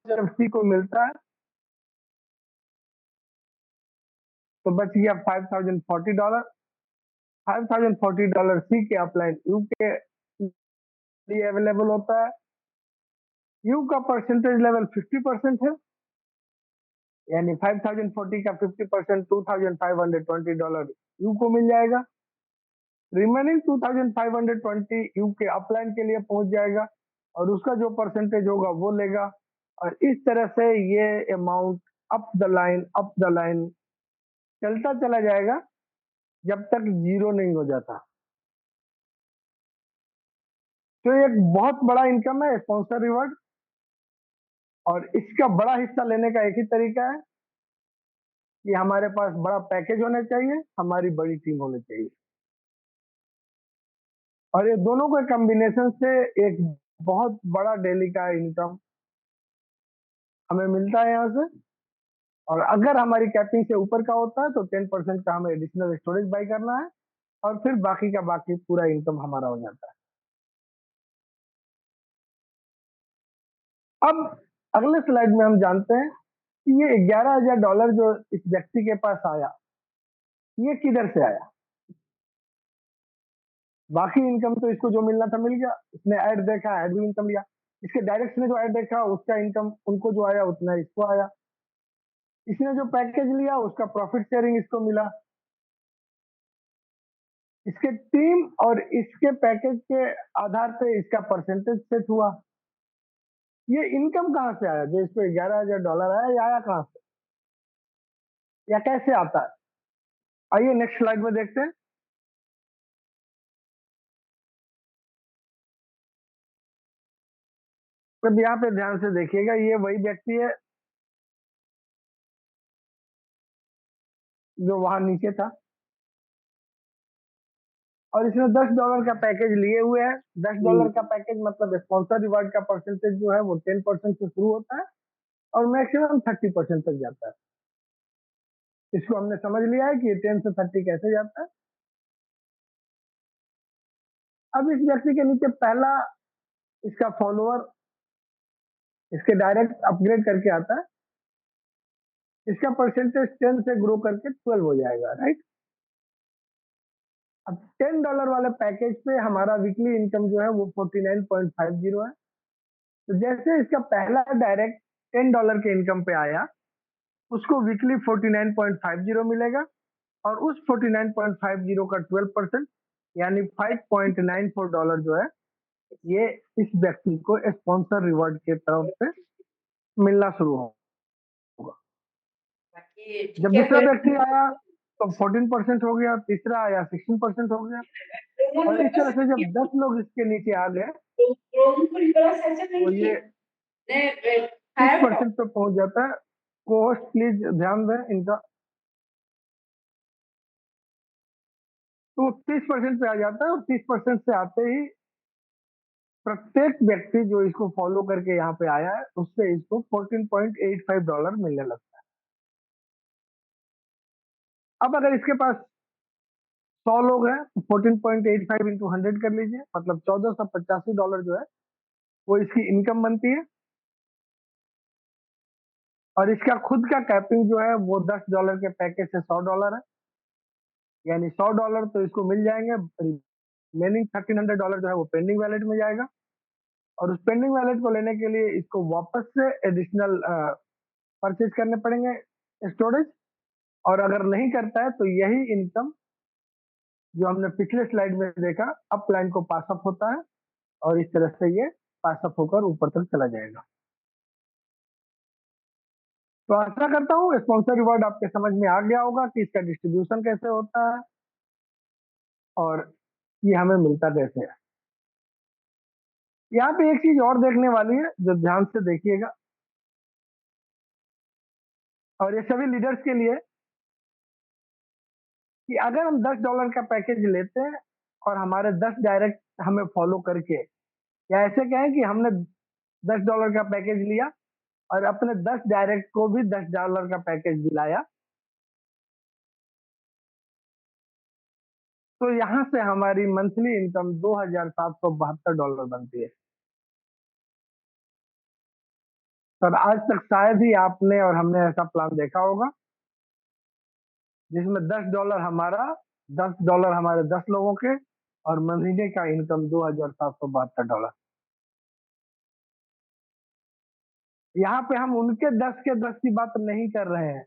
जब सी को मिलता है तो बच गया $5,040। $5,040 सी के अपलाइन यू के लिए अवेलेबल होता है। यू का परसेंटेज लेवल 50% है, यानी 5,040 का 50% $2,520 यू को मिल जाएगा। रिमेनिंग 2,520 यू के अपलाइन के लिए पहुंच जाएगा और उसका जो परसेंटेज होगा वो लेगा। और इस तरह से ये अमाउंट अप द लाइन चलता चला जाएगा जब तक जीरो नहीं हो जाता। तो एक बहुत बड़ा इनकम है स्पॉन्सर रिवॉर्ड, और इसका बड़ा हिस्सा लेने का एक ही तरीका है कि हमारे पास बड़ा पैकेज होना चाहिए, हमारी बड़ी टीम होनी चाहिए, और ये दोनों के कॉम्बिनेशन से एक बहुत बड़ा डेली का इनकम हमें मिलता है यहाँ से। और अगर हमारी कैपिंग से ऊपर का होता है तो 10% का हमें एडिशनल स्टोरेज बाई करना है, और फिर बाकी का बाकी पूरा इनकम हमारा हो जाता है। अब अगले स्लाइड में हम जानते हैं कि ये $11,000 जो इस व्यक्ति के पास आया, ये किधर से आया। बाकी इनकम तो इसको जो मिलना था मिल गया, इसने ऐड देखा, ऐड भी इनकम लिया। इसके डायरेक्ट ने जो ऐड देखा उसका इनकम उनको जो आया उतना इसको आया। इसने जो पैकेज लिया उसका प्रॉफिट शेयरिंग इसको मिला। इसके टीम और इसके पैकेज के आधार पे इसका परसेंटेज सेट हुआ। ये इनकम कहां से आया जो इसको $11,000 आया, ये आया कहां से या कैसे आता है? आइए नेक्स्ट स्लाइड में देखते हैं। तो यहाँ पे ध्यान से देखिएगा, ये वही व्यक्ति है जो वहां नीचे था, और इसने $10 का पैकेज लिए हुए हैं। $10 का पैकेज मतलब स्पॉन्सर रिवार्ड का परसेंटेज जो है वो 10% से शुरू होता है और मैक्सिमम 30% तक जाता है। इसको हमने समझ लिया है कि ये 10 से 30 कैसे जाता है। अब इस व्यक्ति के नीचे पहला इसका फॉलोअर इसके डायरेक्ट अपग्रेड करके आता है। इसका परसेंटेज 10 से ग्रो करके 12 हो जाएगा, राइट। अब $10 वाले पैकेज पे हमारा वीकली इनकम जो है वो 49.50 है। तो जैसे इसका पहला डायरेक्ट $10 के इनकम पे आया, उसको वीकली 49.50 मिलेगा, और उस 49.50 का 12% यानी $5.94 जो है ये इस व्यक्ति को स्पॉन्सर रिवॉर्ड के तरफ से मिलना शुरू होगा। जब दूसरा व्यक्ति आया तो 14% हो गया, तीसरा आया 16% हो गया, और इस तरह से जब 10 लोग इसके नीचे आ गए तो ये 30% पे पहुंच जाता है। कोस्ट प्लीज ध्यान दें इनका, तो 30% पे आ जाता है, और 30% से आते ही प्रत्येक व्यक्ति जो इसको फॉलो करके यहाँ पे आया है उससे इसको $14.85 मिलने लगता है। अब अगर इसके पास 100 लोग हैं तो 14.85 इंटू 100 कर लीजिए, मतलब $1,485 जो है वो इसकी इनकम बनती है। और इसका खुद का कैपिंग जो है वो $10 के पैकेज से $100 है, यानी $100 तो इसको मिल जाएंगे। रिमेनिंग $1300 जो है वो पेंडिंग वैलेट में जाएगा, और उस पेंडिंग वैलेट को लेने के लिए इसको वापस से एडिशनल परचेज करने पड़ेंगे स्टोरेज। और अगर नहीं करता है तो यही इनकम जो हमने पिछले स्लाइड में देखा, अप लाइन को पास अप होता है और इस तरह से ये पास अप होकर ऊपर तक चला जाएगा। तो आशा करता हूँ स्पॉन्सर रिवॉर्ड आपके समझ में आ गया होगा कि इसका डिस्ट्रीब्यूशन कैसे होता है और ये हमें मिलता कैसे है। यहाँ पे एक चीज और देखने वाली है जो ध्यान से देखिएगा, और ये सभी लीडर्स के लिए, कि अगर हम $10 का पैकेज लेते हैं और हमारे 10 डायरेक्ट हमें फॉलो करके, या ऐसे कहें कि हमने $10 का पैकेज लिया और अपने 10 डायरेक्ट को भी $10 का पैकेज दिलाया, तो यहां से हमारी मंथली इनकम $2772 बनती है। सर आज तक शायद ही आपने और हमने ऐसा प्लान देखा होगा जिसमें $10 हमारे 10 लोगों के और महीने का इनकम $2772। यहाँ पे हम उनके 10 के 10 की बात नहीं कर रहे हैं,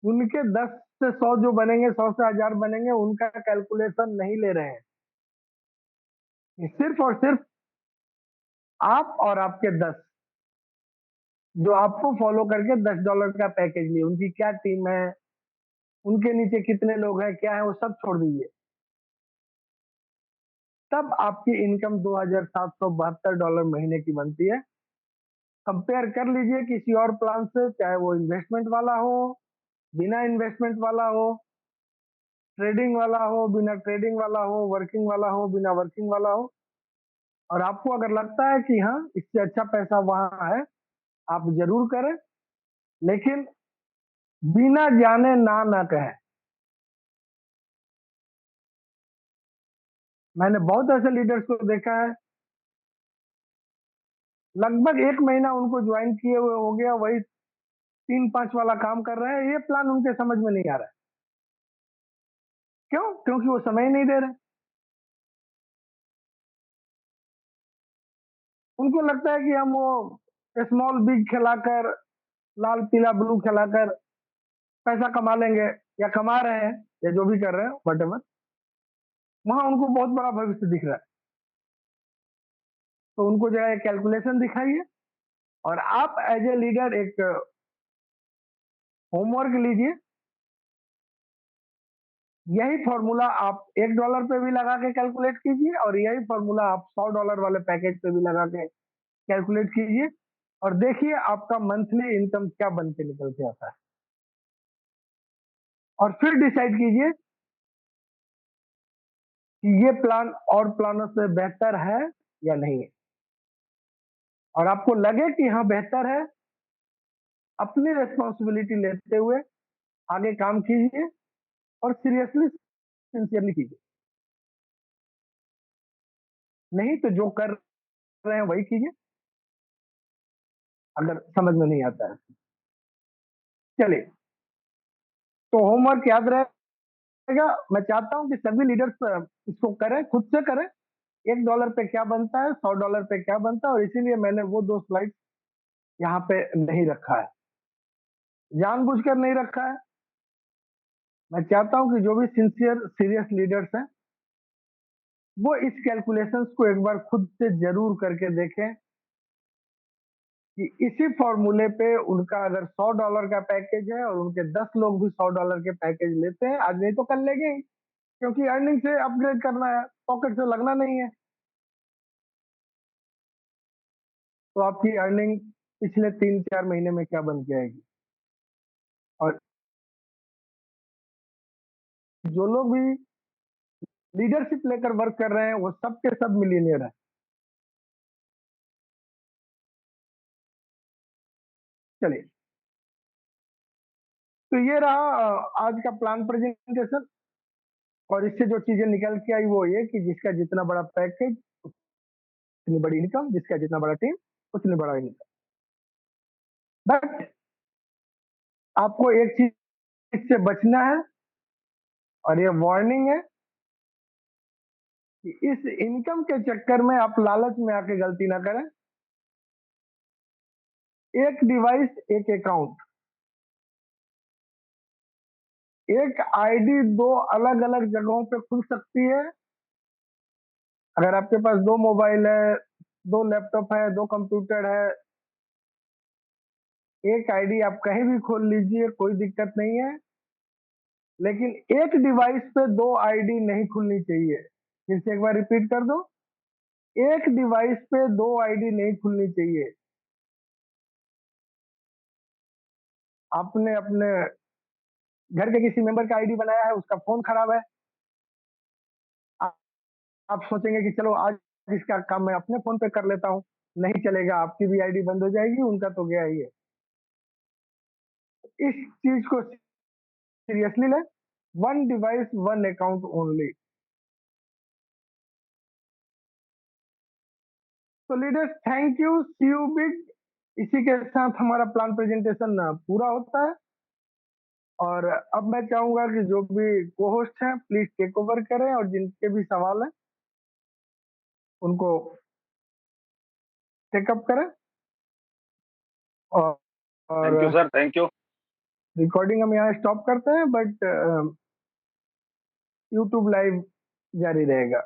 उनके 10 से 100 जो बनेंगे, 100 से 1000 बनेंगे, उनका कैलकुलेशन नहीं ले रहे हैं। ये सिर्फ और सिर्फ आप और आपके 10 जो आपको फॉलो करके $10 का पैकेज लिए, उनकी क्या टीम है, उनके नीचे कितने लोग हैं, क्या है, वो सब छोड़ दीजिए, तब आपकी इनकम $2772 महीने की बनती है। कंपेयर कर लीजिए किसी और प्लान से, चाहे वो इन्वेस्टमेंट वाला हो, बिना इन्वेस्टमेंट वाला हो, ट्रेडिंग वाला हो, बिना ट्रेडिंग वाला हो, वर्किंग वाला हो, बिना वर्किंग वाला हो। और आपको अगर लगता है कि हाँ इससे अच्छा पैसा वहां है, आप जरूर करें, लेकिन बिना जाने ना ना कहें। मैंने बहुत ऐसे लीडर्स को देखा है, लगभग 1 महीना उनको ज्वाइन किए हुए हो गया, वही 3-5 वाला काम कर रहे हैं। ये प्लान उनके समझ में नहीं आ रहा है। क्यों? क्योंकि वो समय ही नहीं दे रहे। उनको लगता है कि हम वो स्मॉल बिग खिलाकर, लाल पीला ब्लू खिलाकर पैसा कमा लेंगे, या कमा रहे हैं, या जो भी कर रहे हैं वट, वहां उनको बहुत बड़ा भविष्य दिख रहा है। तो उनको जो है कैलकुलेशन दिखाइए, और आप एज ए लीडर एक होमवर्क लीजिए। यही फॉर्मूला आप $1 पे भी लगा के कैलकुलेट कीजिए, और यही फॉर्मूला आप $100 वाले पैकेज पे भी लगा के कैलकुलेट कीजिए, और देखिए आपका मंथली इनकम क्या बन के निकल के आता है। और फिर डिसाइड कीजिए कि ये प्लान और प्लानों से बेहतर है या नहीं है। और आपको लगे कि हाँ बेहतर है, अपनी रेस्पॉन्सिबिलिटी लेते हुए आगे काम कीजिए, और सीरियसली सिंसियरली कीजिए। नहीं तो जो कर रहे हैं वही कीजिए, अगर समझ में नहीं आता है। चलिए, तो होमवर्क याद रहेगा। मैं चाहता हूं कि सभी लीडर्स इसको करें, खुद से करें। $1 पे क्या बनता है, $100 पे क्या बनता है, और इसीलिए मैंने वो 2 स्लाइड यहाँ पे नहीं रखा है, जानबूझकर नहीं रखा है। मैं चाहता हूं कि जो भी सिंसियर सीरियस लीडर्स हैं वो इस कैलकुलेशंस को एक बार खुद से जरूर करके देखें, कि इसी फॉर्मूले पे उनका अगर $100 का पैकेज है और उनके 10 लोग भी $100 के पैकेज लेते हैं, आज नहीं तो कल लेंगे ही, क्योंकि अर्निंग से अपग्रेड करना है, पॉकेट से लगना नहीं है। तो आपकी अर्निंग पिछले 3-4 महीने में क्या बन के आएगी। और जो लोग भी लीडरशिप लेकर वर्क कर रहे हैं वो सब के सब मिलीनियर है। चलिए, तो ये रहा आज का प्लान प्रेजेंटेशन। और इससे जो चीजें निकल के आई वो ये कि जिसका जितना बड़ा पैकेज उतनी बड़ी इनकम, जिसका जितना बड़ा टीम उतनी बड़ा इनकम। बट आपको एक चीज से बचना है, और ये वार्निंग है कि इस इनकम के चक्कर में आप लालच में आके गलती ना करें। एक डिवाइस एक अकाउंट, एक आईडी दो अलग अलग जगहों पे खुल सकती है। अगर आपके पास दो मोबाइल है, दो लैपटॉप है, दो कंप्यूटर है, एक आईडी आप कहीं भी खोल लीजिए, कोई दिक्कत नहीं है। लेकिन एक डिवाइस पे दो आईडी नहीं खुलनी चाहिए। फिर से एक बार रिपीट कर दो, एक डिवाइस पे दो आईडी नहीं खुलनी चाहिए। आपने अपने घर के किसी मेंबर का आईडी बनाया है, उसका फोन खराब है, आ- आप सोचेंगे कि चलो आज इसका काम मैं अपने फोन पे कर लेता हूँ। नहीं चलेगा, आपकी भी आईडी बंद हो जाएगी, उनका तो गया ही है। इस चीज को सीरियसली लें। One device one account only. तो leaders, thank you, see you big. इसी के साथ हमारा प्लान प्रेजेंटेशन पूरा होता है। और अब मैं चाहूंगा कि जो भी को होस्ट हैं प्लीज टेक ओवर करें, और जिनके भी सवाल हैं उनको टेकअप करें। और, थैंक यू और सर, थैंक यू। रिकॉर्डिंग हम यहाँ स्टॉप करते हैं, बट यूट्यूब लाइव जारी रहेगा,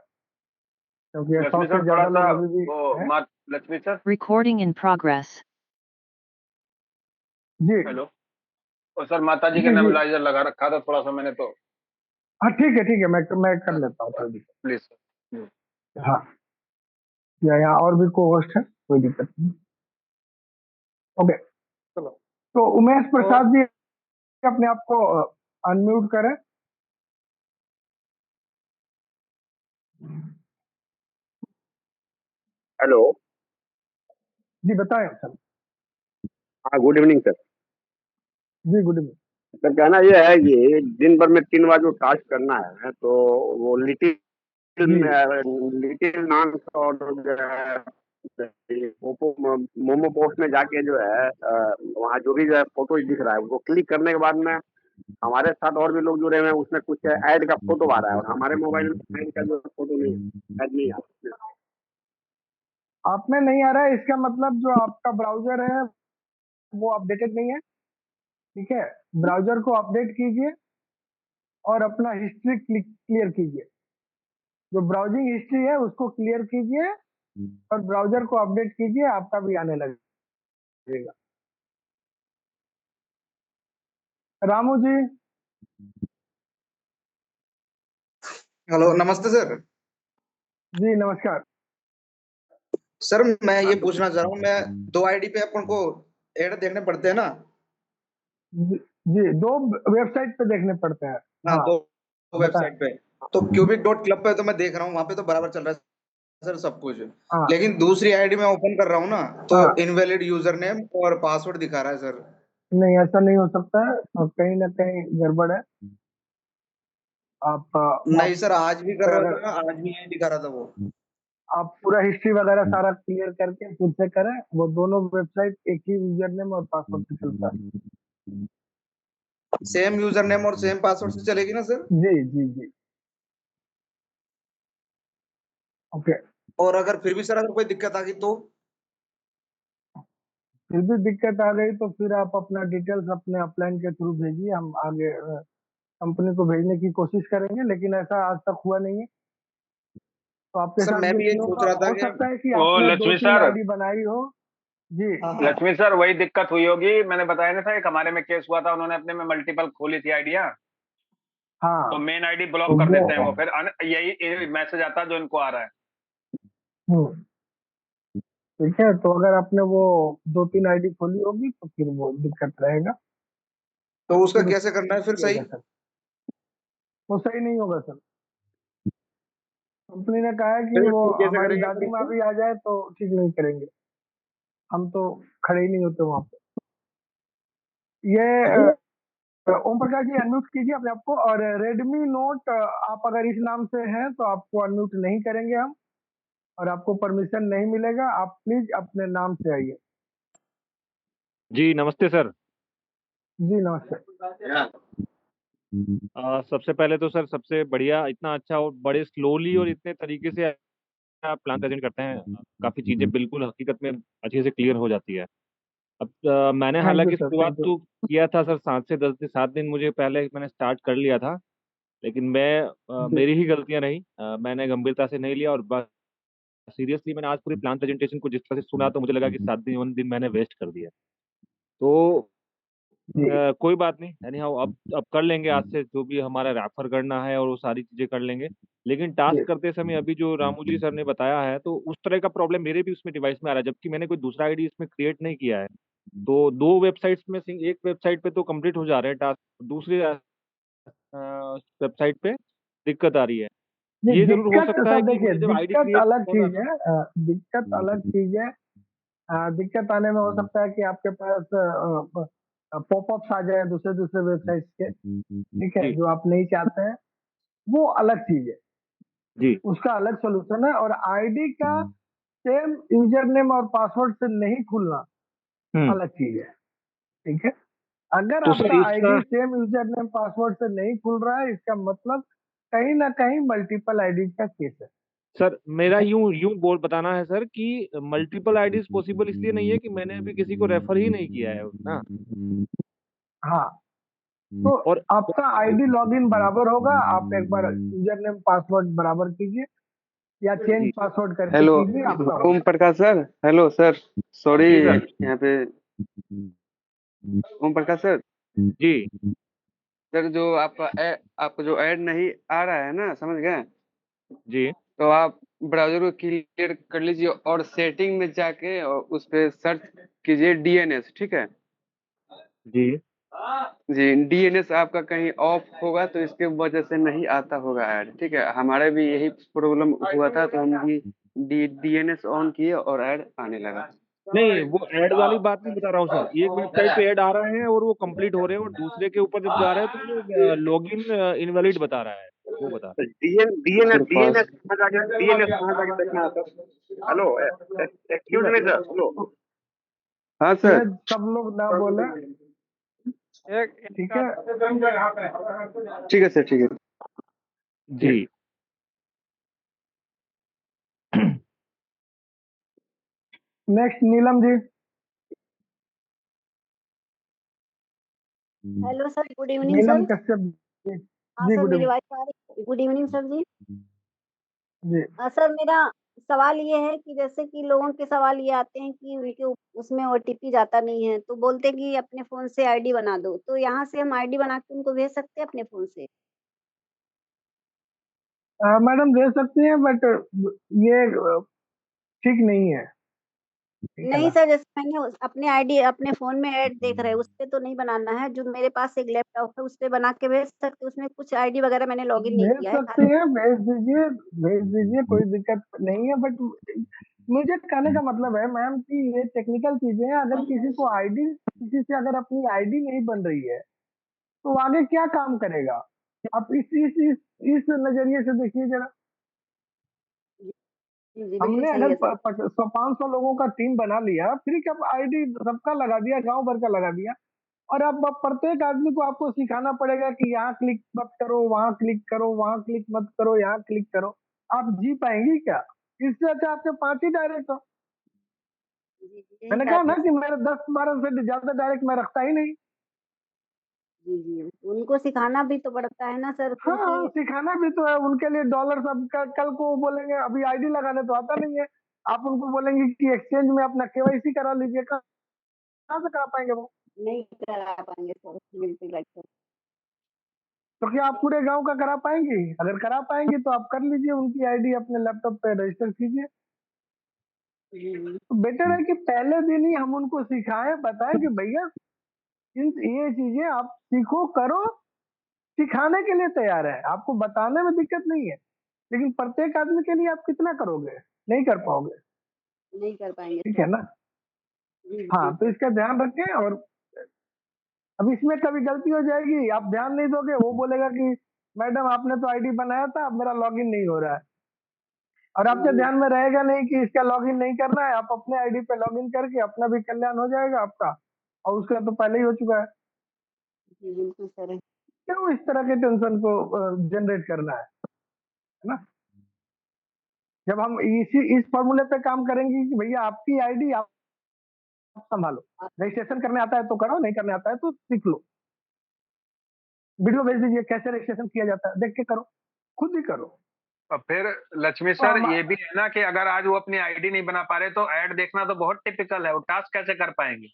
क्योंकि लक्ष्मी 100 सर से थोड़ा ज्यादा सा लोग अभी भी वो हैं। Lakshmi sir. Recording in progress. जी हेलो। और सर माता जी के जी जी, नेबुलाइजर लगा रखा था थोड़ा सा मैंने, तो हाँ ठीक है, मैं कर लेता हूँ, कोई दिक्कत प्लीज सर। नहीं। हाँ, या यहाँ और भी को होस्ट है, कोई दिक्कत नहीं। ओके, चलो। तो उमेश प्रसाद जी अपने आप को अनम्यूट करें। हेलो। जी बताएं सर। हाँ, गुड इवनिंग सर। जी गुड इवनिंग। सर कहना ये है कि दिन भर में 3 बार जो टास्क करना है, तो वो लिटिल जी लिटिल नान और जो है मोमो पोस्ट में जाके जो है वहाँ जो भी जो है फोटो दिख रहा है, उसको क्लिक करने के बाद में हमारे साथ और भी लोग जुड़े हुए हैं, उसमें कुछ ऐड का फोटो आ रहा है, और हमारे मोबाइल में ऐड का जो फोटो नहीं, ऐड नहीं आ रहा। आप में नहीं आ रहा है, इसका मतलब जो आपका ब्राउजर है वो अपडेटेड नहीं है। ठीक है, ब्राउजर को अपडेट कीजिए और अपना हिस्ट्री क्लियर कीजिए। जो ब्राउजिंग हिस्ट्री है उसको क्लियर कीजिए और ब्राउजर को अपडेट कीजिए, आपका भी आने लगेगा। रामू जी। हेलो, नमस्ते सर। जी नमस्कार। सर मैं ये पूछना चाह रहा हूँ, मैं दो आईडी पे अपन को ऐड देखने पड़ते हैं ना? जी, जी दो वेबसाइट पे देखने पड़ते हैं। हाँ, हाँ दो बताएं। वेबसाइट पे। तो क्यूबिक डॉट क्लब पे तो मैं देख रहा हूँ, वहां पे तो बराबर चल रहा है सर सब कुछ। हाँ लेकिन दूसरी आईडी में ओपन कर रहा हूँ ना, तो हाँ, इनवैलिड यूजर नेम और पासवर्ड दिखा रहा है सर। नहीं ऐसा नहीं हो सकता है, और कहीं ना कहीं गड़बड़ है। आप वहाँ नहीं सर, आज भी कर पे रहा अगर था, आज भी यही दिखा रहा था वो। आप पूरा हिस्ट्री वगैरह सारा क्लियर करके खुद से करें, वो दोनों वेबसाइट एक ही यूजर नेम और पासवर्ड से चलता है। सेम यूजर नेम और सेम पासवर्ड से चलेगी ना सर? जी जी जी। ओके, और अगर फिर भी सर अगर कोई दिक्कत आ गई तो? फिर भी दिक्कत आ गई तो फिर आप अपना डिटेल्स अपने अपलाइन के थ्रू भेजिए, हम आगे कंपनी को भेजने की कोशिश करेंगे, लेकिन ऐसा आज तक हुआ नहीं है। तो आपके सर साथ मैं भी भी यही नहीं सोच होगा, रहा था हो कि सकता है कि वो आपने दो लक्ष्मी तीन सर, आईडी बनाई हो। जी हाँ हाँ। लक्ष्मी सर वही दिक्कत हुई होगी, मैंने बताया ना था, एक हमारे में केस हुआ था, उन्होंने अपने में मल्टीपल खोली थी आइडिया, तो हाँ, मेन आईडी तो ब्लॉक कर वो देते हैं वो, फिर यही मैसेज आता है जो इनको आ रहा है। हम्म, ठीक है, तो अगर आपने वो दो तीन आईडी खोली होगी तो फिर वो दिक्कत रहेगा। तो उसका फिर कैसे करना है फिर सही? उसका सर वो सही नहीं होगा सर। कंपनी ने कहा है कि फिर वो फिर कैसे हमारी करेंगे फिर दादी माँ इसको? भी आ जाए तो ठीक नहीं करेंगे, हम तो खड़े ही नहीं होते वहां पे। ये ओम प्रकाश जी अनम्यूट कीजिए अपने आप को, और रेडमी नोट आप अगर इस नाम से हैं तो आपको अनम्यूट नहीं करेंगे हम, और आपको परमिशन नहीं मिलेगा, आप प्लीज अपने नाम से आइए। जी नमस्ते सर। जी नमस्ते। सबसे पहले तो सर सबसे बढ़िया इतना अच्छा और बड़े स्लोली और इतने तरीके से आप प्लान प्रेजेंट करते हैं, काफी चीजें बिल्कुल हकीकत में अच्छे से क्लियर हो जाती है। अब मैंने थैंक यू हालांकि सर, शुरुआत थैंक यू। तो किया था सर 7 से 10 दिन 7 दिन मुझे पहले मैंने स्टार्ट कर लिया था। लेकिन जी मेरी ही गलतियां रही, मैंने गंभीरता से नहीं लिया और बस सीरियसली मैंने आज पूरी प्लान प्रेजेंटेशन को जिस तरह से सुना तो मुझे लगा कि 7 दिन मैंने वेस्ट कर दिया। तो जी कोई बात नहीं, एनी हाउ अब कर लेंगे आज से जो भी हमारा रेफर करना है और वो सारी चीजें कर लेंगे। लेकिन टास्क जी करते समय अभी जो रामू जी सर ने बताया है तो उस तरह का प्रॉब्लम मेरे भी उसमें डिवाइस में आ रहा है, जबकि मैंने कोई दूसरा आईडी इसमें क्रिएट नहीं किया है। तो दो वेबसाइट्स में से एक वेबसाइट पे तो कंप्लीट हो जा रहे हैं टास्क, दूसरी वेबसाइट पे दिक्कत आ रही है। ये ये जरूर हो दिक्कत सकता है सब कि देखिए, मैं जब आईडी दिक्कत क्रिएट अलग करूंगा चीज ना। है। दिक्कत अलग चीज है। दिक्कत आने में हो सकता है कि आपके पास पॉपअप्स आ जाए दूसरे दूसरे वेबसाइट्स के, ठीक है, जी जो आप नहीं चाहते हैं, वो अलग चीज है। जी। उसका अलग सोल्यूशन है। और आईडी का सेम यूजर नेम और पासवर्ड से नहीं खुलना हम्म। अलग चीज है, ठीक है। अगर तो सर आपका इसका ID same user name password से नहीं खुल रहा है, इसका मतलब कहीं ना कहीं मल्टीपल आईडीज का केस है, सर ठीक मेरा है। यूं यूं बोल बताना है सर कि मल्टीपल आईडीज पॉसिबल इसलिए नहीं है कि मैंने अभी किसी को रेफर ही नहीं किया है ना। हाँ, तो और आपका आईडी लॉगिन बराबर होगा। आप एक बार यूजर नेम पासवर्ड बराबर कीजिए या चेंज जी पासवर्ड करके हेलो कीजिए, आपका हो Om Prakash sir. Hello sir, sorry जी सर। यहाँ पे ओम प्रकाश सर। जी सर जो आपका जो ऐड नहीं आ रहा है ना, समझ गए? जी तो आप ब्राउजर को क्लियर कर लीजिए और सेटिंग में जाके और उस पे सर्च कीजिए डीएनएस, ठीक है? जी। जी, डीएनएस आपका कहीं ऑफ होगा तो इसके वजह से नहीं आता होगा ऐड, ठीक है? हमारे भी यही प्रॉब्लम हुआ था तो हम भी डीएनएस ऑन किए और ऐड आने लगा। नहीं वो ऐड वाली बात नहीं बता रहा हूँ सर, एक वेबसाइट पे ऐड आ रहे हैं और वो कंप्लीट हो रहे हैं और दूसरे के ऊपर जब जा रहे हैं तो वो लॉगिन इनवैलिड बता रहा है, वो बता रहा डीएनएस सर डीएनएस कहाँ जाके देखना है सर? हेलो, है। जी एक्सक्यूज सर। मी सर, हेलो। हाँ ये सर। सब लोग ना बोले, एक ठीक इनका है। ठीक है सर, ठीक है। जी। Next Neelam ji. Hello sir, good evening नीलम सर। कश्यप जी। हाँ जी सर, गुड मेरी इवनिंग। वाइफ आ रही। गुड इवनिंग सर जी। जी सर मेरा सवाल ये है कि जैसे कि लोगों के सवाल ये आते हैं कि उनके उसमें ओटीपी जाता नहीं है, तो बोलते हैं कि अपने फ़ोन से आईडी बना दो, तो यहाँ से हम आईडी बना के उनको भेज सकते हैं अपने फ़ोन से? मैडम दे सकती हैं, बट ये ठीक नहीं है, ठीक है नहीं ना। सर, जैसे मैंने अपने आईडी अपने फ़ोन में ऐड देख रहे हैं, उसपे तो नहीं बनाना है, जो मेरे पास एक लैपटॉप है, उसपे बना के भेज सकते हैं, उसमें कुछ आईडी वगैरह मैंने लॉगिन नहीं भेज किया है, सकते हैं, भेज दीजिए, भेज दीजिए, कोई दिक्कत नहीं है। बट मुझे कहने का मतलब है मैम कि ये टेक्निकल चीजें हैं। अगर किसी को आईडी, किसी से अगर अपनी आईडी नहीं बन रही है तो वो आगे क्या काम करेगा? आप इस नजरिए से देखिए जरा। जी, जी, बिल्कुल हमने सही अगर है सर। 500 लोगों का टीम बना लिया, फिर क्या आईडी सबका लगा दिया, गांव भर का लगा दिया, और अब प्रत्येक आदमी को आपको सिखाना पड़ेगा कि यहाँ क्लिक मत करो, वहां क्लिक करो, वहां क्लिक मत करो, यहाँ क्लिक करो। आप जी पाएंगी क्या? इससे अच्छा आपके 5 ही डायरेक्ट हो। जी, जी, यही मैंने कहा बात ना है कि सर। मेरे 10-12 से ज्यादा डायरेक्ट मैं रखता ही नहीं। जी, जी, उनको सिखाना भी तो पड़ता है ना सर, हाँ हाँ, क्योंकि सिखाना भी तो है उनके लिए। डॉलर सब कल को वो बोलेंगे अभी आईडी लगाने तो आता नहीं है, आप उनको बोलेंगे कि एक्सचेंज में अपना केवाईसी करा लीजिए, कहाँ से करा पाएंगे वो? नहीं करा पाएँगे सर, बिल्कुल राइट सर। तो क्या आप पूरे गांव का करा पाएंगी? अगर करा पाएंगी तो आप कर लीजिए, उनकी आईडी अपने लैपटॉप पे रजिस्टर कीजिए। जी, जी। तो बेटर है कि पहले दिन ही हम उनको सिखाएं, बताएं कि भैया ये चीजें आप सीखो, करो। सिखाने के लिए तैयार है, आपको बताने में दिक्कत नहीं है, लेकिन प्रत्येक आदमी के लिए आप कितना करोगे? नहीं कर पाओगे, नहीं कर पाएँगे ठीक सर। है ना। जी, हाँ, जी, तो इसका ध्यान रखें। और अब इसमें कभी गलती हो जाएगी, आप ध्यान नहीं दोगे, वो बोलेगा कि मैडम आपने तो आईडी बनाया था, अब मेरा लॉगिन नहीं हो रहा है। और आपके जी, ध्यान में रहेगा नहीं कि इसका लॉगिन नहीं करना है, आप अपने आईडी पे लॉगिन करके अपना भी कल्याण हो जाएगा आपका, और उसका तो पहले ही हो चुका है। जी बिल्कुल सर। क्यों इस तरह के टेंशन को जनरेट करना है ना? जब हम इस फॉर्मूले पे काम करेंगे कि भैया आपकी आईडी आप संभालो, रजिस्ट्रेशन करने आता है तो करो, नहीं करने आता है तो सीख लो, वीडियो भेज दीजिए कैसे रजिस्ट्रेशन किया जाता है, देख के करो, खुद ही करो। और फिर लक्ष्मी तो सर हम ये भी है ना कि अगर आज वो अपनी आईडी नहीं बना पा रहे तो ऐड देखना तो बहुत टिपिकल है, वो टास्क कैसे कर पाएंगे?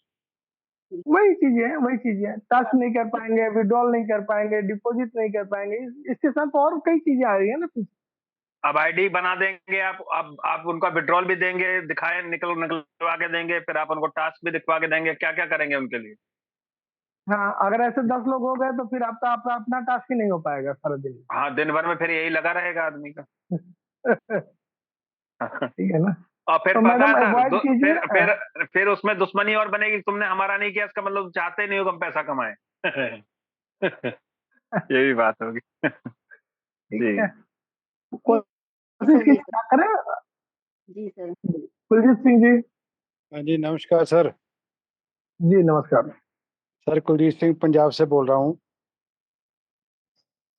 वही चीजें टास्क नहीं कर पाएंगे, विड्रॉल नहीं कर पाएंगे, डिपॉजिट नहीं कर पाएंगे, इसके साथ और कई चीजें आ रही है ना पीछे। अब आईडी बना देंगे आप, अब आप उनका विड्रॉल भी देंगे, दिखाए निकलवा के देंगे, फिर आप उनको टास्क भी दिखवा के देंगे, क्या क्या करेंगे उनके लिए? हाँ, अगर ऐसे 10 लोग हो गए तो फिर आपका आपका अपना टास्क ही नहीं हो पाएगा सारा दिन। हाँ, दिन भर में फिर यही लगा रहेगा आदमी का। ठीक है ना? और फिर तो पता मैडम है सर, अवॉइड कीजिए। फिर उसमें दुश्मनी और बनेगी, तुमने हमारा नहीं किया, इसका मतलब चाहते नहीं हो कि हम पैसा कमाएं। ये भी बात होगी। ठीक जी है, जी कोशिश सर। जी कीजिए सर। क्या करें। जी सर। कुलजीत सिंह जी। हाँ जी, नमस्कार सर। जी नमस्कार। सर कुलजीत सिंह पंजाब से बोल रहा हूँ।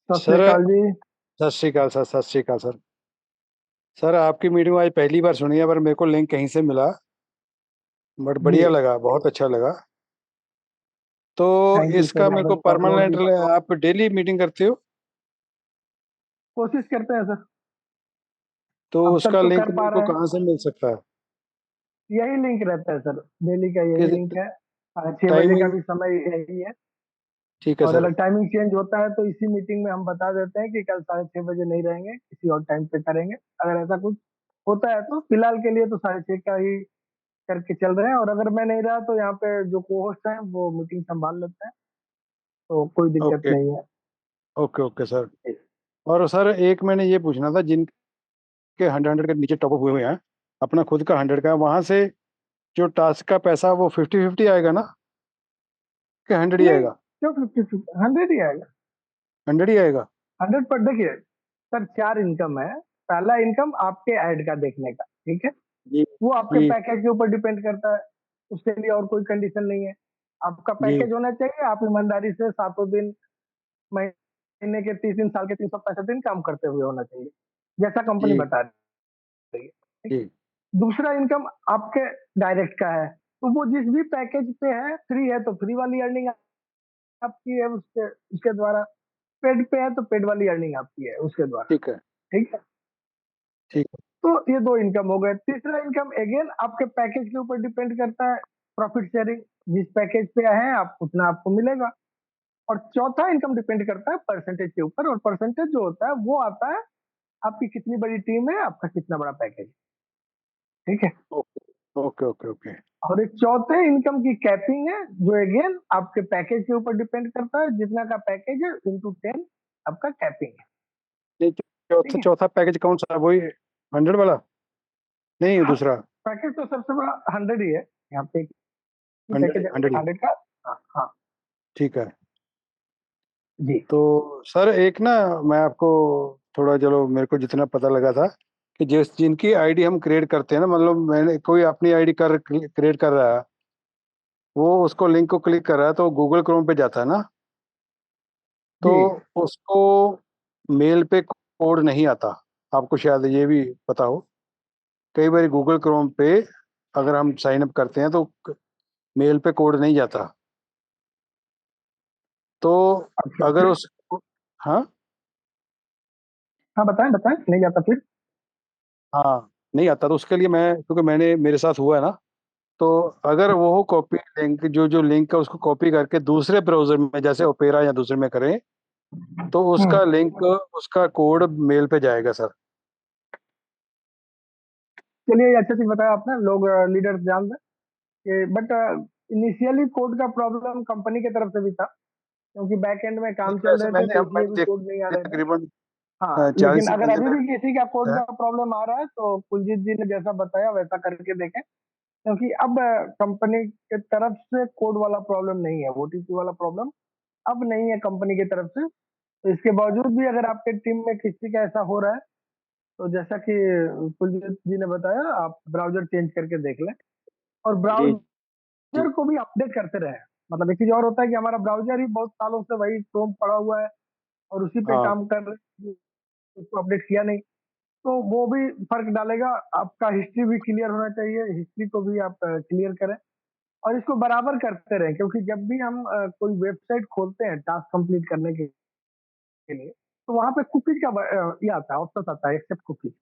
सत श्री सर अकाल जी। सत श्री अकाल सर, सत श्री अकाल सर। सर आपकी मीटिंग आज पहली बार सुनी है, पर मेरे को लिंक कहीं से मिला, बट जी बढ़िया लगा, बहुत अच्छा लगा। तो थैंक यू इसका सर, मेरे को मैडम का अपलोड परमानेंट, भी आप डेली मीटिंग करते हो? कोशिश करते हैं सर। तो अब तक उसका तो लिंक कर पा मेरे को रहे हैं, कहाँ से मिल सकता है? यही लिंक रहता है सर, डेली का यही लिंक है। 6 बजे का टाइमिंग? भी समय यही है। ठीक है और सर। अगर टाइमिंग चेंज होता है तो इसी मीटिंग में हम बता देते हैं कि कल 6:30 बजे नहीं रहेंगे, किसी और टाइम पे करेंगे। अगर ऐसा कुछ होता है तो फिलहाल के लिए तो 6:30 का ही करके चल रहे हैं। और अगर मैं नहीं रहा तो यहाँ पे जो को होस्ट है वो मीटिंग संभाल लेते हैं, तो कोई दिक्कत ओके नहीं है। Okay okay sir. और सर एक मैंने ये पूछना था, जिनके 100 के नीचे टॉपअप हुए हुए हैं, अपना खुद का 100 का है, वहां से जो टास्क का पैसा वो 50-50 आएगा ना, कि 100 ही नहीं, आएगा? क्यों 50-50, 100 ही आएगा। 100 ही आएगा? 100 पर देखिए सर, 4 इनकम है। पहला इनकम आपके ऐड का देखने का, ठीक है, जी वो आपके जी पैकेज के ऊपर डिपेंड करता है, उसके लिए और कोई कंडीशन नहीं है। आपका जी पैकेज होना चाहिए, आप ईमानदारी से 7 दिन, महीने के 30 दिन, साल के 365 दिन काम करते हुए होना चाहिए, जैसा कंपनी जी बता रही है। ठीक? जी दूसरा इनकम आपके डायरेक्ट का है, तो वो जिस भी पैकेज पे है, फ्री है तो फ्री वाली अर्निंग आपकी है उसके उसके द्वारा, पेड पे है तो पेड वाली अर्निंग आपकी है उसके द्वारा। ठीक है ठीक है, ठीक है। तो ये 2 इनकम हो गए। तीसरा इनकम अगेन आपके पैकेज के ऊपर डिपेंड करता है, प्रॉफिट शेयरिंग, जिस पैकेज पे हैं आप उतना आपको मिलेगा। और चौथा इनकम डिपेंड करता है परसेंटेज के ऊपर, और परसेंटेज जो होता है वो आता है आपकी कितनी बड़ी टीम है, आपका कितना बड़ा पैकेज है। ठीक है, ओके ओके ओके ओके। और एक चौथे इनकम की कैपिंग है, जो अगेन आपके पैकेज के ऊपर डिपेंड करता है, जितना का पैकेज है इंटू 10 आपका कैपिंग है। नहीं, ठीक चौथा है, चौथा पैकेज कौन सा है? वही 100 वाला? नहीं, हाँ, दूसरा? पैकेज तो सबसे बड़ा 100 ही है यहाँ पे, 100 पैकेज 100 ही? 100 का। हाँ हाँ ठीक है। जी तो सर एक ना, मैं आपको थोड़ा, चलो मेरे को जितना पता लगा था कि जिनकी आईडी हम क्रिएट करते हैं ना, मतलब मैंने कोई अपनी आईडी क्रिएट कर रहा है, वो उसको लिंक को क्लिक कर रहा है तो गूगल क्रोम पे जाता है ना, तो जी उसको मेल पे कोड नहीं आता। आपको शायद ये भी पता हो, कई बार गूगल क्रोम पे अगर हम साइन अप करते हैं तो मेल पे कोड नहीं जाता। तो अच्छा, अगर फिर उस, हाँ हाँ बताएं बताएं, नहीं जाता फिर? हाँ, नहीं आता, तो उसके लिए मैं, क्योंकि मैंने, मेरे साथ हुआ है ना, तो अगर वो कॉपी लिंक, जो जो लिंक है उसको कॉपी करके दूसरे ब्राउजर में, जैसे ओपेरा या दूसरे में करें, तो उसका लिंक, उसका कोड मेल पे जाएगा सर। चलिए, ये अच्छा चीज बताया आपने, लोग लीडर्स जान दें। बट इनिशियली कोड का प्रॉब्लम कंपनी की तरफ से भी था, क्योंकि बैक एंड में काम चल वैसे रहे थे मैंने तो हम इसलिए मैंने भी देख कोड नहीं आ रहे थे। तकरीबन हाँ, लेकिन 40 अगर बंदे अभी भी मैंने किसी का कोड हैं। का प्रॉब्लम आ रहा है तो कुलजीत जी ने जैसा बताया वैसा करके देखें, क्योंकि अब कंपनी की तरफ से कोड वाला प्रॉब्लम नहीं है, ओटीपी वाला प्रॉब्लम अब नहीं है कंपनी की तरफ से। तो इसके बावजूद भी अगर आपके टीम में किसी का ऐसा हो रहा है, तो जैसा कि कुलजीत जी ने बताया, आप ब्राउजर चेंज करके देख लें। और जी ब्राउजर को भी अपडेट करते रहे। मतलब एक चीज और होता है कि हमारा ब्राउजर ही बहुत सालों से वही क्रोम पड़ा हुआ है और उसी पे हाँ काम कर रहे हैं, उसको अपडेट किया नहीं, तो वो भी फर्क डालेगा। आपका हिस्ट्री भी क्लियर होना चाहिए, हिस्ट्री को भी आप क्लियर करें और इसको बराबर करते रहें, क्योंकि जब भी हम कोई वेबसाइट खोलते हैं टास्क कंप्लीट करने के लिए, तो वहां पे कुकीज का ये आता है, ऑप्शन आता है एक्सेप्ट कुकीज।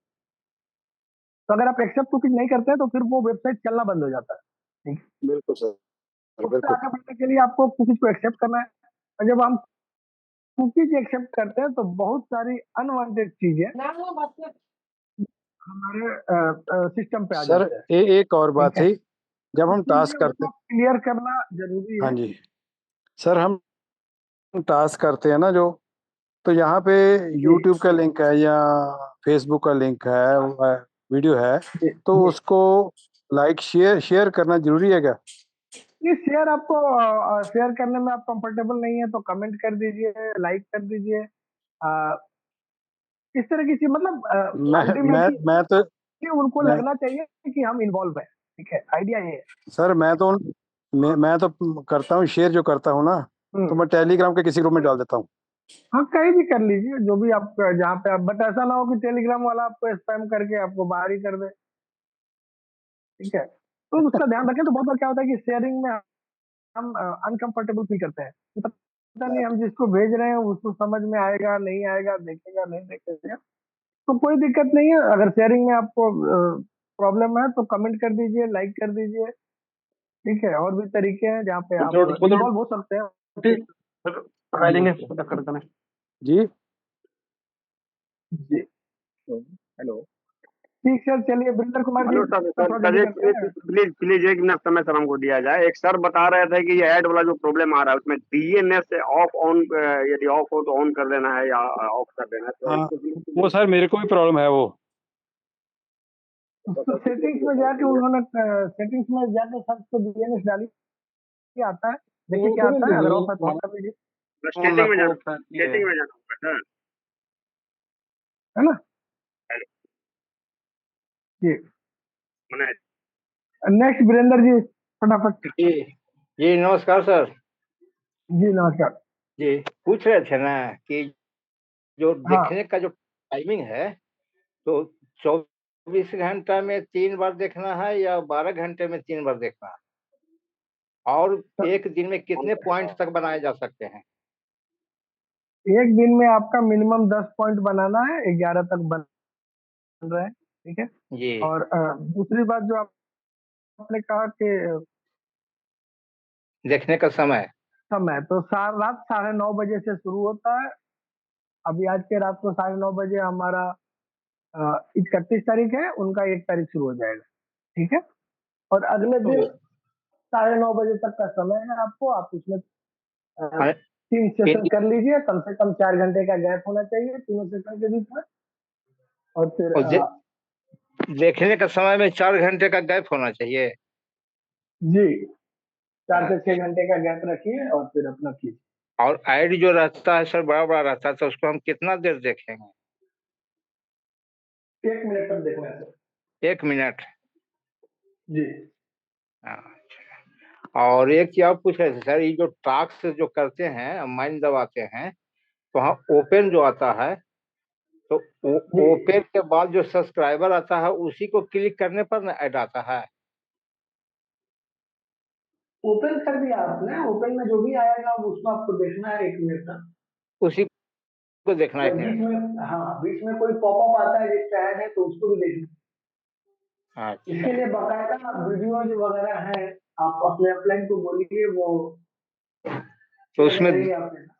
तो अगर आप एक्सेप्ट कुकीज नहीं करते हैं तो फिर वो वेबसाइट चलना बंद हो जाता है। ठीक है? बिल्कुल सर, तो उससे बिल्कुल। आगे बढ़ने के लिए आपको कुकीज को एक्सेप्ट करना है, और जब हम कुकीज एक्सेप्ट करते हैं तो बहुत सारी अनवांटेड चीजें हमारे सिस्टम पे आ सर जाते हैं। एक और बात ठीक है, थी, जब हम टास्क इसीलिए करते, उसको क्लियर करना जरूरी हाँ है। जी सर, हम टास्क करते हैं ना जो, तो यहाँ पे जी यूट्यूब का लिंक है या फेसबुक का लिंक है, वीडियो है, जी तो जी। उसको लाइक शेयर शेयर करना जरूरी है क्या? ये शेयर आपको शेयर करने में आप कंफर्टेबल नहीं है तो कमेंट कर दीजिए, लाइक कर दीजिए। अ, इस तरह की चीज, मतलब मैं मैं अल्टीमेटली मैं तो उनको मैं लगना चाहिए कि हम इन्वॉल्व हैं। ठीक है, आइडिया ये है। सर मैं तो करता हूँ शेयर, जो करता हूँ ना, तो हम्म। मैं टेलीग्राम के किसी ग्रुप में डाल देता हूँ। हाँ, कहीं भी कर लीजिए, जो भी आप जहाँ पे आप, बट ऐसा ना हो कि टेलीग्राम वाला आपको स्पैम करके आपको बाहर ही कर दे। ठीक है, तो उसका ध्यान रखें। तो बहुत बार क्या होता है कि शेयरिंग में हम अनकंफर्टेबल फील करते हैं, तो पता नहीं हम जिसको भेज रहे हैं उसको समझ में आएगा नहीं आएगा, देखेगा नहीं देखेगा। तो कोई दिक्कत नहीं है, अगर शेयरिंग में आपको प्रॉब्लम है तो कमेंट कर दीजिए, लाइक कर दीजिए। ठीक है, और भी तरीके हैं जहाँ पे आप इन्वॉल्व हो सकते हैं। जी जी, हेलो। ठीक सर, चलिए वीरेंद्र कुमार जी, हेलो सर, थोड़ा सर जल्दी एक करते हैं। प्लीज प्लीज एक मिनट समय सर हमको दिया जाए। एक सर बता रहे थे कि ये ऐड वाला जो प्रॉब्लम आ रहा है उसमें डीएनएस ऑफ ऑन, यदि ऑफ हो तो ऑन कर देना है या ऑफ कर देना है, तो हाँ, इसको वो सर मेरे को भी प्रॉब्लम है वो। उसको सेटिंग्स में जाके उन्होंने सेटिंग्स में जाके सर्च को डीएनएस डाली, क्या आता है देखिए, क्या आता है। अगर ऑफ है तो ऑफ कर लीजिए, सेटिंग में जाना, सेटिंग में जाना होगा सर। है ना। जी, मैंने नेक्स्ट वीरेंद्र जी, फटाफट। जी जी नमस्कार सर। जी नमस्कार। जी पूछ रहे थे ना कि जो हाँ, देखने का जो टाइमिंग है, तो 24 घंटा में 3 बार देखना है या 12 घंटे में 3 बार देखना है, और तो एक दिन में कितने पॉइंट तक बनाए जा सकते हैं? एक दिन में आपका मिनिमम 10 पॉइंट बनाना है, 11 तक बन रहे हैं। ठीक है, जी और दूसरी बात जो आपने कहा कि देखने का समय। समय, तो रात 9:30 बजे से शुरू होता है। अभी आज के रात को 9:30 बजे हमारा 31 तारीख है, उनका 1 तारीख शुरू हो जाएगा। ठीक है, और अगले दिन 9:30 बजे तक का समय है आपको। आप उसमें हाँ, 3 सेशन इन- कर लीजिए, कम से कम 4 घंटे का गैप होना चाहिए तीनों सेशन के बीच में। और फिर और देखने का समय में 4 घंटे का गैप होना चाहिए। जी, 4 से 6 घंटे अच्छा। का गैप रखिए और फिर अपना कीजिए। और ऐड जो रहता है सर, बड़ा बड़ा रहता है, तो उसको हम कितना देर देखेंगे? 1 मिनट तक देखना है सर। 1 मिनट। जी, अच्छा। और एक चीज और पूछ रहे थे सर, ये जो टास्क जो करते हैं, माइंड दबाते हैं, तो हाँ ओपन जो आता है, तो जी, ओपन के बाद जो सब्सक्राइबर आता है उसी को क्लिक करने पर ना ऐड आता है। ओपन कर दिया आपने, ओपन में जो भी आएगा अब उसको आपको देखना है 1 मिनट तक। उसी को देखना है अगर 1 मिनट। बीच में कोई पॉपअप आता है जिसका ऐड है तो उसको भी देखना। अच्छा। इसके लिए बाकायदा वीडियोज वगैरह हैं, आप अपने अपलाइन को बोलिए, वो तो शेयर उसमें करेंगे आपके साथ।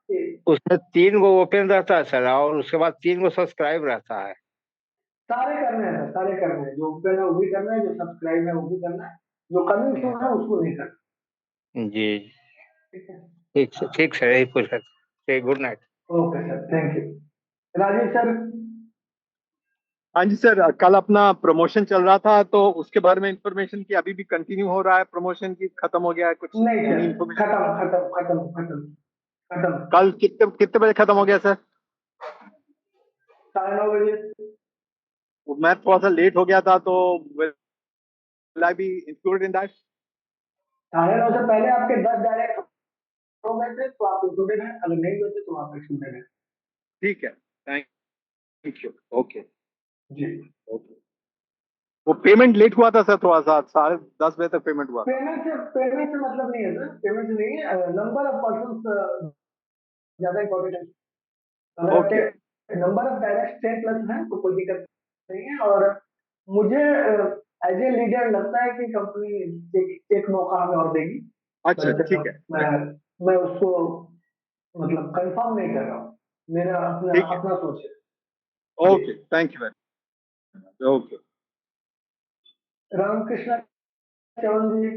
उसमें 3 गो ओपन रहता है सर, और उसके बाद 3 गो सब्सक्राइब रहता है। सारे करने हैं, सारे करने हैं, जो ओपन है वो भी करना है, जो सब्सक्राइब है वो भी करना है, जो कमिंग सून है उसको नहीं करना। जी ठीक है, ठीक सर, यही पूछ रहे थे। Good night. Okay sir, thank you. Rajiv sir. हाँ जी सर, कल अपना प्रमोशन चल रहा था तो उसके बारे में इंफॉर्मेशन की अभी भी कंटिन्यू हो रहा है, प्रमोशन की खत्म हो गया है कुछ नहीं नई सर, इंफॉर्मेशन? खत्म खत्म खत्म खत्म खत्म। कल कितने कितने बजे खत्म हो गया सर? 9:30 बजे। मैं थोड़ा सा लेट हो गया था, तो will I be included in that? 9:30 से पहले आपके 10 डायरेक्ट हो गए थे तो आप इंक्लूडेड हैं, अगर नहीं हुए थे तो आप एक्सक्लूडेड हैं। ठीक है, थैंक यू। ओके जी। ओके। वो पेमेंट लेट हुआ था सर, थोड़ा सा 10:30 बजे तक पेमेंट हुआ था। पेमेंट से मतलब नहीं है सर, पेमेंट से नहीं है, नंबर ऑफ पर्सन ज्यादा इंपॉर्टेंट है। अगर ओके आपके नंबर ऑफ डायरेक्ट 10 प्लस है तो कोई दिक्कत नहीं है। और मुझे एज ए लीडर लगता है कि कंपनी एक मौका हमें और देगी। अच्छा ठीक है मैं उसको मतलब कंफर्म नहीं कर रहा हूँ, मेरा अपना ठीक है। अपना सोच है। Okay thank you very much. Okay Ramakrishna Chavan ji,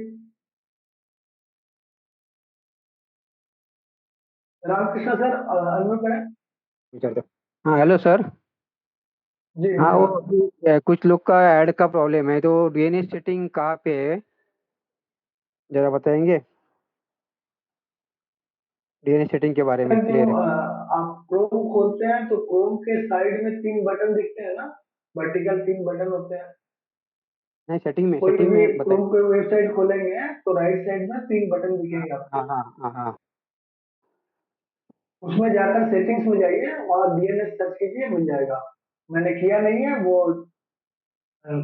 Ramakrishna sir unmute करें। हाँ हेलो सर। जी हाँ वो नमस्कार। अभी, कुछ लोग का ऐड का प्रॉब्लम है, तो डीएनएस सेटिंग कहाँ पे है, जरा बताएंगे? डीएनएस सेटिंग के बारे में सर, जो क्लियर है? आप क्रोम खोलते हैं तो क्रोम के साइड में 3 बटन दिखते हैं ना, वर्टिकल 3 बटन होते हैं। नहीं, कोई सेटिंग भी में बताएं। क्रोम की वेबसाइट खोलेंगे तो राइट साइड में 3 बटन दिखेंगे आपको। हाँ हाँ हाँ हाँ। उसमें जाकर सेटिंग्स में जाइए और डीएनएस सर्च कीजिए, मिल जाएगा। मैंने किया नहीं है, वो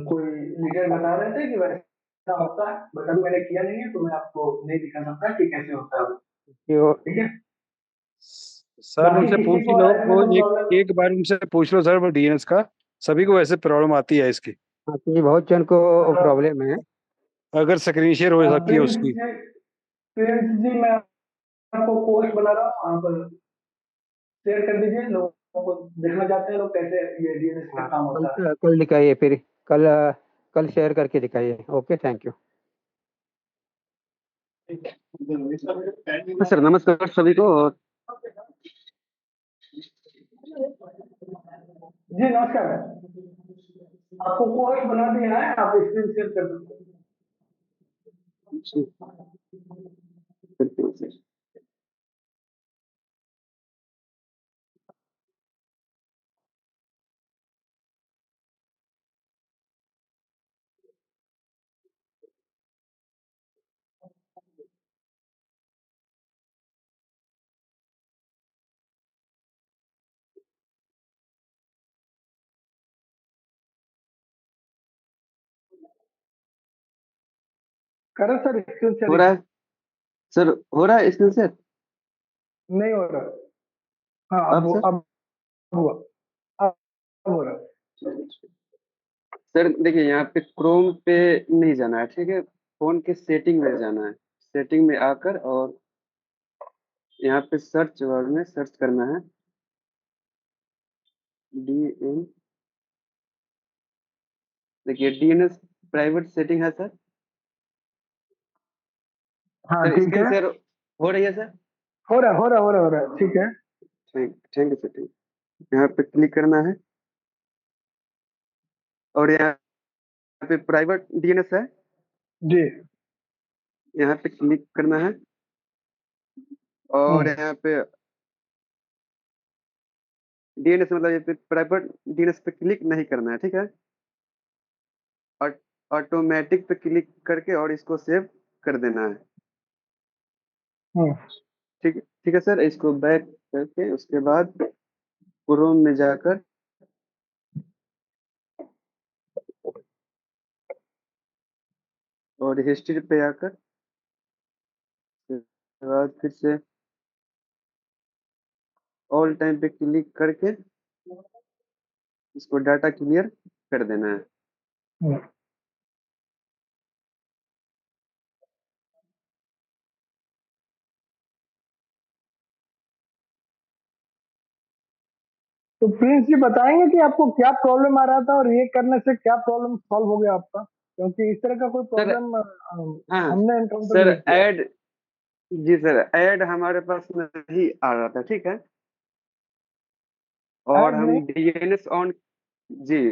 कोई लीडर बता रहे थे कि वैसा होता है, बट अभी मैंने किया नहीं है तो मैं आपको नहीं दिखा सकता कि कैसे होता है वो। ठीक है। सर बाकी उनसे किसी पूछ को लो, ऐड में वो कोई एक प्रॉब्लम? एक बार उनसे पूछ लो सर, वो डीएनएस का सभी को ऐसे प्रॉब्लम आती है इसकी। हाँ, तो ये बहुत जन को प्रॉब्लम है। अगर स्क्रीन शेयर हो सकती है प्रिंस उसकी। जी, प्रिंस जी, मैं आपको पोस्ट बना रहा हूँ, आप शेयर कर दीजिए, लोगों को देखना चाहते हैं लोग कैसे ये डीएनएस का हाँ, काम होता है। कल दिखाइए फिर। कल कल शेयर करके दिखाइए। Okay, thank you. हाँ सर, नमस्कार सभी को। और जी नमस्कार, आपको पोस्ट बना दिया है, आप स्क्रीन शेयर कर सकते हैं। करें सर स्क्रीन हो रहा शेयरिंग? है सर, हो रहा है स्क्रीन से? नहीं हो रहा। हाँ अब सर? अब हुआ, अब हो रहा। सर देखिए, यहाँ पे क्रोम पे नहीं जाना है, ठीक है। फोन के सेटिंग में जाना है। सेटिंग में आकर और यहाँ पे सर्च वर्ड में सर्च करना है डी एन। देखिए डीएनएस प्राइवेट सेटिंग है सर। हाँ सर ठीक स्क्रीन है, शेयर हो रही है सर? हो रहा है, ठीक है। Thank you sir, thank you. यहाँ पे क्लिक करना है और यहाँ पे प्राइवेट डीएनएस है, जी। यहाँ पे क्लिक करना है और हम्म यहाँ पे डीएनएस मतलब ये प्राइवेट डीएनएस पे क्लिक नहीं करना है, ठीक है। ऑटोमेटिक पे क्लिक करके और इसको सेव कर देना है। हम्म ठीक ठीक है सर, इसको बैक करके उसके बाद क्रोम में जाकर और हिस्ट्री पे आकर उसके बाद फिर से ऑल टाइम पे क्लिक करके इसको डाटा क्लियर कर देना है। हम्म। तो प्रिंस जी बताएंगे कि आपको क्या प्रॉब्लम आ रहा था और ये करने से क्या प्रॉब्लम सॉल्व हो गया आपका, क्योंकि इस तरह का कोई सर प्रॉब्लम हाँ हमने एनकाउंटर सर, नहीं किया। ऐड जी सर, ऐड हमारे पास नहीं आ रहा था, ठीक है। और ऐड हम नहीं, डीएनएस ऑन जी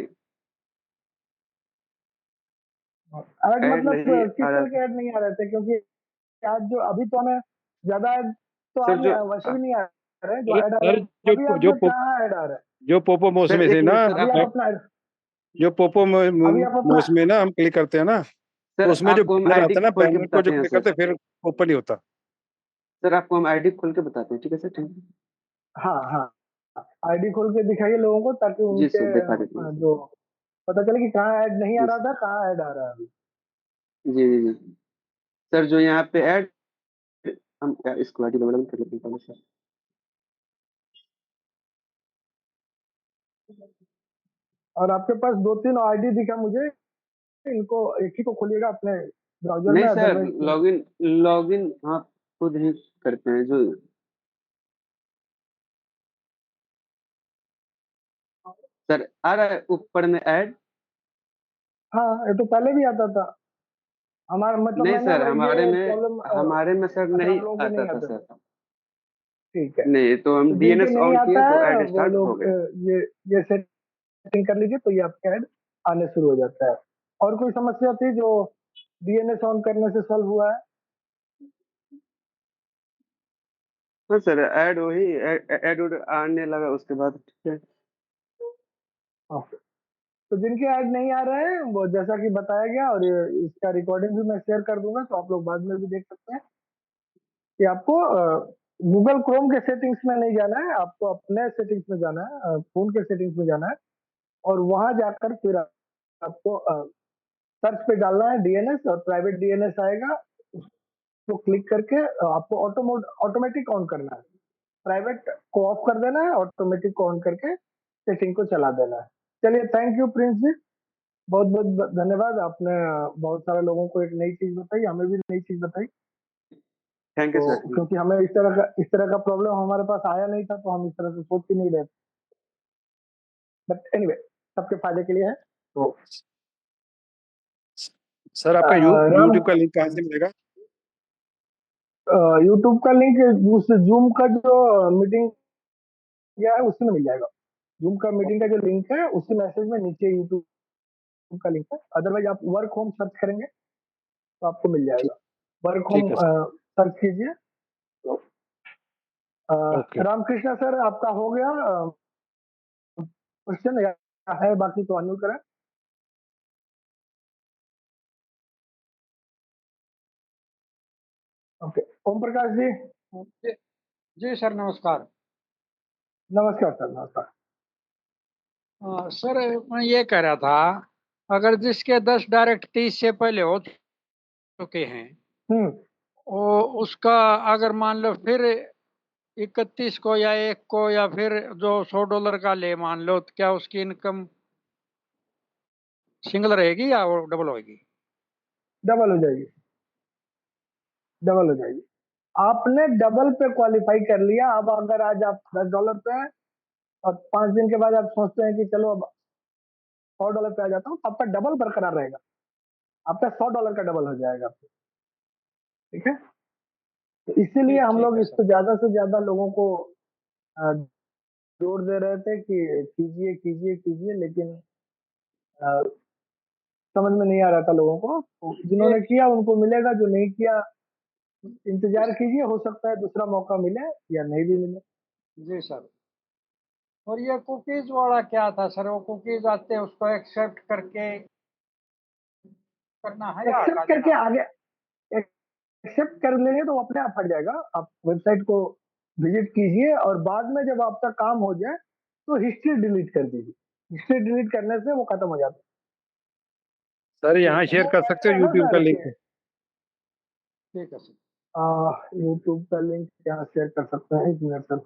ऐड ऐड मतलब नहीं किस आ रहा तरह था के ऐड नहीं आ रहे थे? क्योंकि आज जो अभी तो हमें ज्यादा ऐड तो सर। आने जो वैसे भी नहीं आ रहे हैं, जो अरे ऐड आ रहे सर, हैं जो अभी आप जो में कहाँ ऐड आ रहा है? जो पोपो मोस सर में से देखिए ना, सर अभी आप आप अपना जो पोपो अभी आप अपना मोस में ना हम क्लिक करते हैं ना, तो सर उसमें जो आपको हम बैनर आईडी आता है ना, खोल के बैनर को जो बताते हैं क्लिक सर। करते हैं फिर ओपन नहीं होता। सर आपको हम आईडी खोल के बताते हैं, ठीक है सर, ठीक है। हाँ हाँ, आईडी खोल के दिखाइए लोगों को ताकि जी उनके सर, दिखा देते हैं सर। जो पता चले कि कहाँ ऐड नहीं आ जी रहा था, कहाँ ऐड आ रहा है अभी। जी जी जी। सर जो यहाँ पे ऐड, हम इसको आईडी डेवलप कर लेते हैं पहले सर। और आपके पास दो तीन आईडी दिखा मुझे, इनको एक ही को खोलिएगा अपने ब्राउजर नहीं में, सर, अदरवाइज। लॉगिन लॉगिन आप खुद ही करते हैं जो। सर आ रहा है ऊपर में ऐड। हाँ, ये तो पहले भी आता था हमारा, मतलब नहीं मैंने सर, ये प्रॉब्लम। हमारे में सर अच्छा, नहीं आप लोगों को आता नहीं था आता सर। था। ठीक है, नहीं तो हम तो जिनके डीएनएस नहीं ऑन किए आता तो है ऐड वो स्टार्ट हो लोग गया। ये सेटिंग कर लीजिए, तो ये आपका ऐड आने शुरू हो जाता है। और कोई समस्या थी जो डीएनएस ऑन करने से सॉल्व हुआ है? हाँ सर, ऐड वही ऐड उड आने लगा उसके बाद, ठीक है। ओके, तो जिनके ऐड नहीं आ रहे हैं वो जैसा कि बताया गया, और इसका रिकॉर्डिंग भी मैं शेयर कर दूंगा, तो आप लोग बाद में भी देख सकते हैं कि आपको गूगल क्रोम के सेटिंग्स में नहीं जाना है, आपको अपने सेटिंग्स में जाना है, फोन के सेटिंग्स में जाना है, और वहां जाकर फिर आपको सर्च पे डालना है डीएनएस, और प्राइवेट डीएनएस आएगा, उसको क्लिक करके आपको ऑटोमेटिक ऑन करना है। प्राइवेट को ऑफ कर देना है, ऑटोमेटिक को ऑन करके सेटिंग को चला देना है। चलिए, थैंक यू प्रिंस जी, बहुत बहुत धन्यवाद। आपने बहुत सारे लोगों को एक नई चीज बताई, हमें भी नई चीज बताई। थैंक तो यू सर। क्योंकि हमें इस तरह का प्रॉब्लम हमारे पास आया नहीं था, तो हम इस तरह से सोच ही नहीं रहे। बट एनीवे, सबके फायदे के लिए है। तो सर आपका राम, यूट्यूब का लिंक कहाँ से मिलेगा? यूट्यूब का लिंक उस जूम का जो मीटिंग किया है उसी में मिल जाएगा। जूम का मीटिंग का जो लिंक है उसी मैसेज में नीचे यूट्यूब का लिंक है। अदरवाइज आप वर्क होम सर्च करेंगे तो आपको मिल ठीक, जाएगा। वर्क होम ठीक है सर। सर्च कीजिए। तो ओके। रामकृष्णा सर, आपका हो गया क्वेश्चन या है बाकी तो अनम्यूट करें। ओके, ओम प्रकाश जी। जी जी सर, नमस्कार। नमस्कार सर, नमस्कार। सर मैं ये कह रहा था, अगर जिसके 10 डायरेक्ट 30 से पहले हो चुके हैं, हम्म, वो उसका अगर मान लो फिर 31 को या 1 को या फिर जो $100 का ले मान लो, तो क्या उसकी इनकम सिंगल रहेगी या वो डबल होगी? डबल हो जाएगी, डबल हो जाएगी। आपने डबल पे क्वालिफाई कर लिया। अब अगर आज आप $10 पे हैं और 5 दिन के बाद आप सोचते हैं कि चलो अब $100 पे आ जाता हूँ, तो आपका डबल बरकरार रहेगा। आपका $100 का डबल हो जाएगा। ठीक है, तो इसीलिए ठीक हम ठीक लोग है इस सर। पे ज्यादा से ज्यादा लोगों को अ, जोर दे रहे थे कि कीजिए कीजिए कीजिए, लेकिन अ, समझ में नहीं आ रहा था लोगों को। तो ये जिन्होंने किया उनको मिलेगा, जो नहीं किया इंतजार कीजिए, हो सकता है दूसरा मौका मिले या नहीं भी मिले। जी सर। और ये कुकीज वाला क्या था सर? वो कुकीज आते हैं, उसको एक्सेप्ट करके करना है या हटा एक्सेप्ट देना करके है? आगे, एक्सेप्ट कर लेंगे तो वो अपने आप हट जाएगा। आप वेबसाइट को विजिट कीजिए और बाद में जब आपका काम हो जाए तो हिस्ट्री डिलीट कर दीजिए। हिस्ट्री डिलीट करने से वो खत्म हो जाता सर यहाँ ठीक है शेयर सर। कर सकते हो है ना यूट्यूब का सर लिंक? के? ठीक है सर। यूट्यूब का लिंक यहाँ शेयर कर सकते हैं, 1 मिनट सर।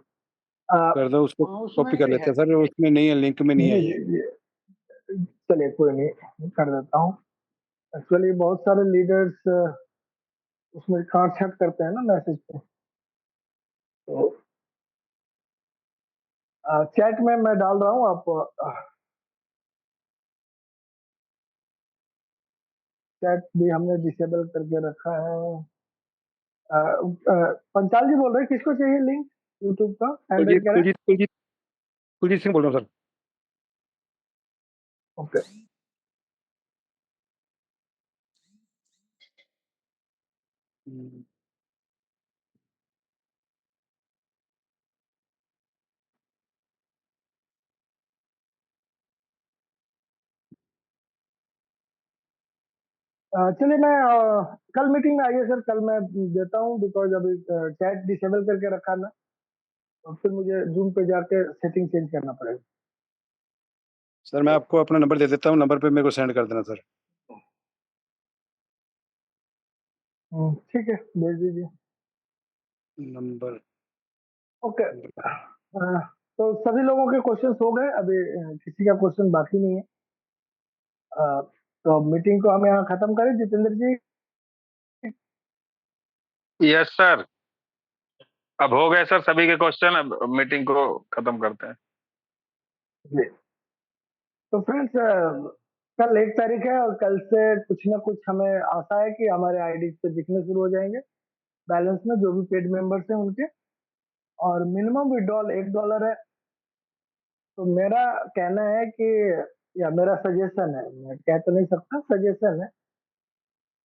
आ, कर दो, उसको हाँ, कॉपी उसमें कर भी लेते है। हैं सर, उसमें नहीं है, लिंक में नहीं जी है ये। जी जी, चलिए कोई नहीं, कर देता हूँ। एक्चुअली बहुत सारे लीडर्स उसमें कांटेक्ट करते हैं ना मैसेज पे, तो चैट में मैं डाल रहा हूँ। आप चैट भी हमने डिसेबल करके रखा है। पंचाल जी बोल रहे हैं, किसको चाहिए लिंक यूट्यूब का? हैंड रेज कुलजीत करें। कुलजीत कुलजीत कुलजीत सिंह बोल रहा हूँ सर। ओके, चलिए मैं कल मीटिंग में आइए सर, कल मैं देता हूँ, बिकॉज अभी चैट डिसेबल करके रखा ना, और फिर मुझे जूम पे जाके सेटिंग चेंज करना पड़ेगा। सर मैं आपको अपना नंबर दे देता हूँ, नंबर पे मेरे को सेंड कर देना सर। ठीक है, भेज दीजिए नंबर। ओके। तो सभी लोगों के क्वेश्चंस हो गए, अभी किसी का क्वेश्चन बाकी नहीं है। तो मीटिंग को हम यहाँ खत्म करें जितेंद्र जी। यस सर, अब हो गए सर सभी के क्वेश्चन, अब मीटिंग को खत्म करते हैं। जी। तो फ्रेंड्स, कल 1 तारीख है और कल से कुछ ना कुछ हमें आशा है कि हमारे आईडी पे दिखने शुरू हो जाएंगे बैलेंस में, जो भी पेड मेंबर्स हैं उनके। और मिनिमम विड्रॉल $1 है। तो मेरा कहना है कि, या मेरा सजेशन है, मैं कह तो नहीं सकता, सजेशन है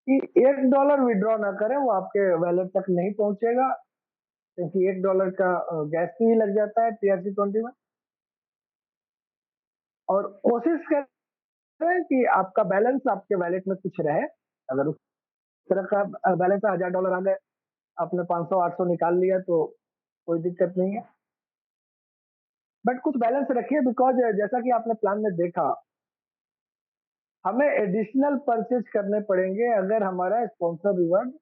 कि $1 विड्रॉ ना करें, वो आपके वैलेट तक नहीं पहुंचेगा, क्योंकि $1 का गैस फी ही लग जाता है TRC20 में। और कोशिश करें कि आपका बैलेंस आपके वैलेट में कुछ रहे। अगर उस तरह का बैलेंस $1000 आ गए, आपने 500-800 निकाल लिया तो कोई दिक्कत नहीं है, बट कुछ बैलेंस रखिए, बिकॉज जैसा कि आपने प्लान में देखा, हमें एडिशनल परचेज करने पड़ेंगे अगर हमारा स्पॉन्सर रिवॉर्ड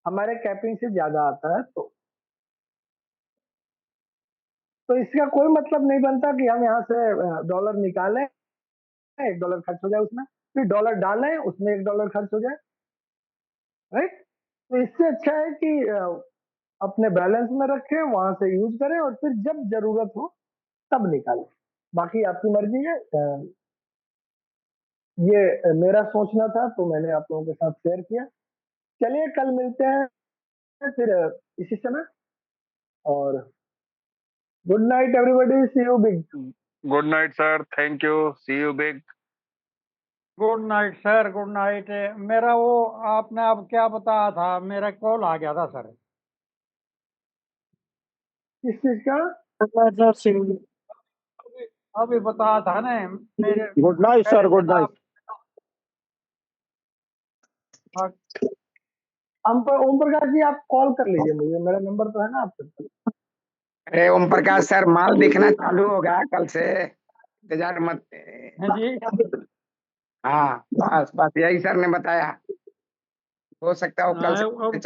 हमारे कैपिंग से ज्यादा आता है। तो इसका कोई मतलब नहीं बनता कि हम यहाँ से डॉलर निकालें, $1 खर्च हो जाए उसमें, फिर डॉलर डालें उसमें $1 खर्च हो जाए, राइट। तो इससे अच्छा है कि अपने बैलेंस में रखें, वहां से यूज करें, और फिर जब जरूरत हो तब निकालें। बाकी आपकी मर्जी है। ये मेरा सोचना था तो मैंने आप लोगों के साथ शेयर किया। चलिए कल मिलते हैं फिर इसी समय, और good night everybody, see you big. Good night sir, thank you, see you big. Good night sir, good night. मेरा वो आपने अब क्या बताया था, मेरा कॉल आ गया था सर। किस चीज का? अभी अभी बताया था ना मेरे। Good night sir, good night. हम पर ओम प्रकाश जी, आप कॉल कर लीजिए मुझे, मेरा नंबर तो है ना आपके। अरे ओम प्रकाश सर, माल दिखना चालू होगा कल से, इंतजार मत। हाँ जी। हाँ बस बस यही सर ने बताया, हो सकता हो कल से। अब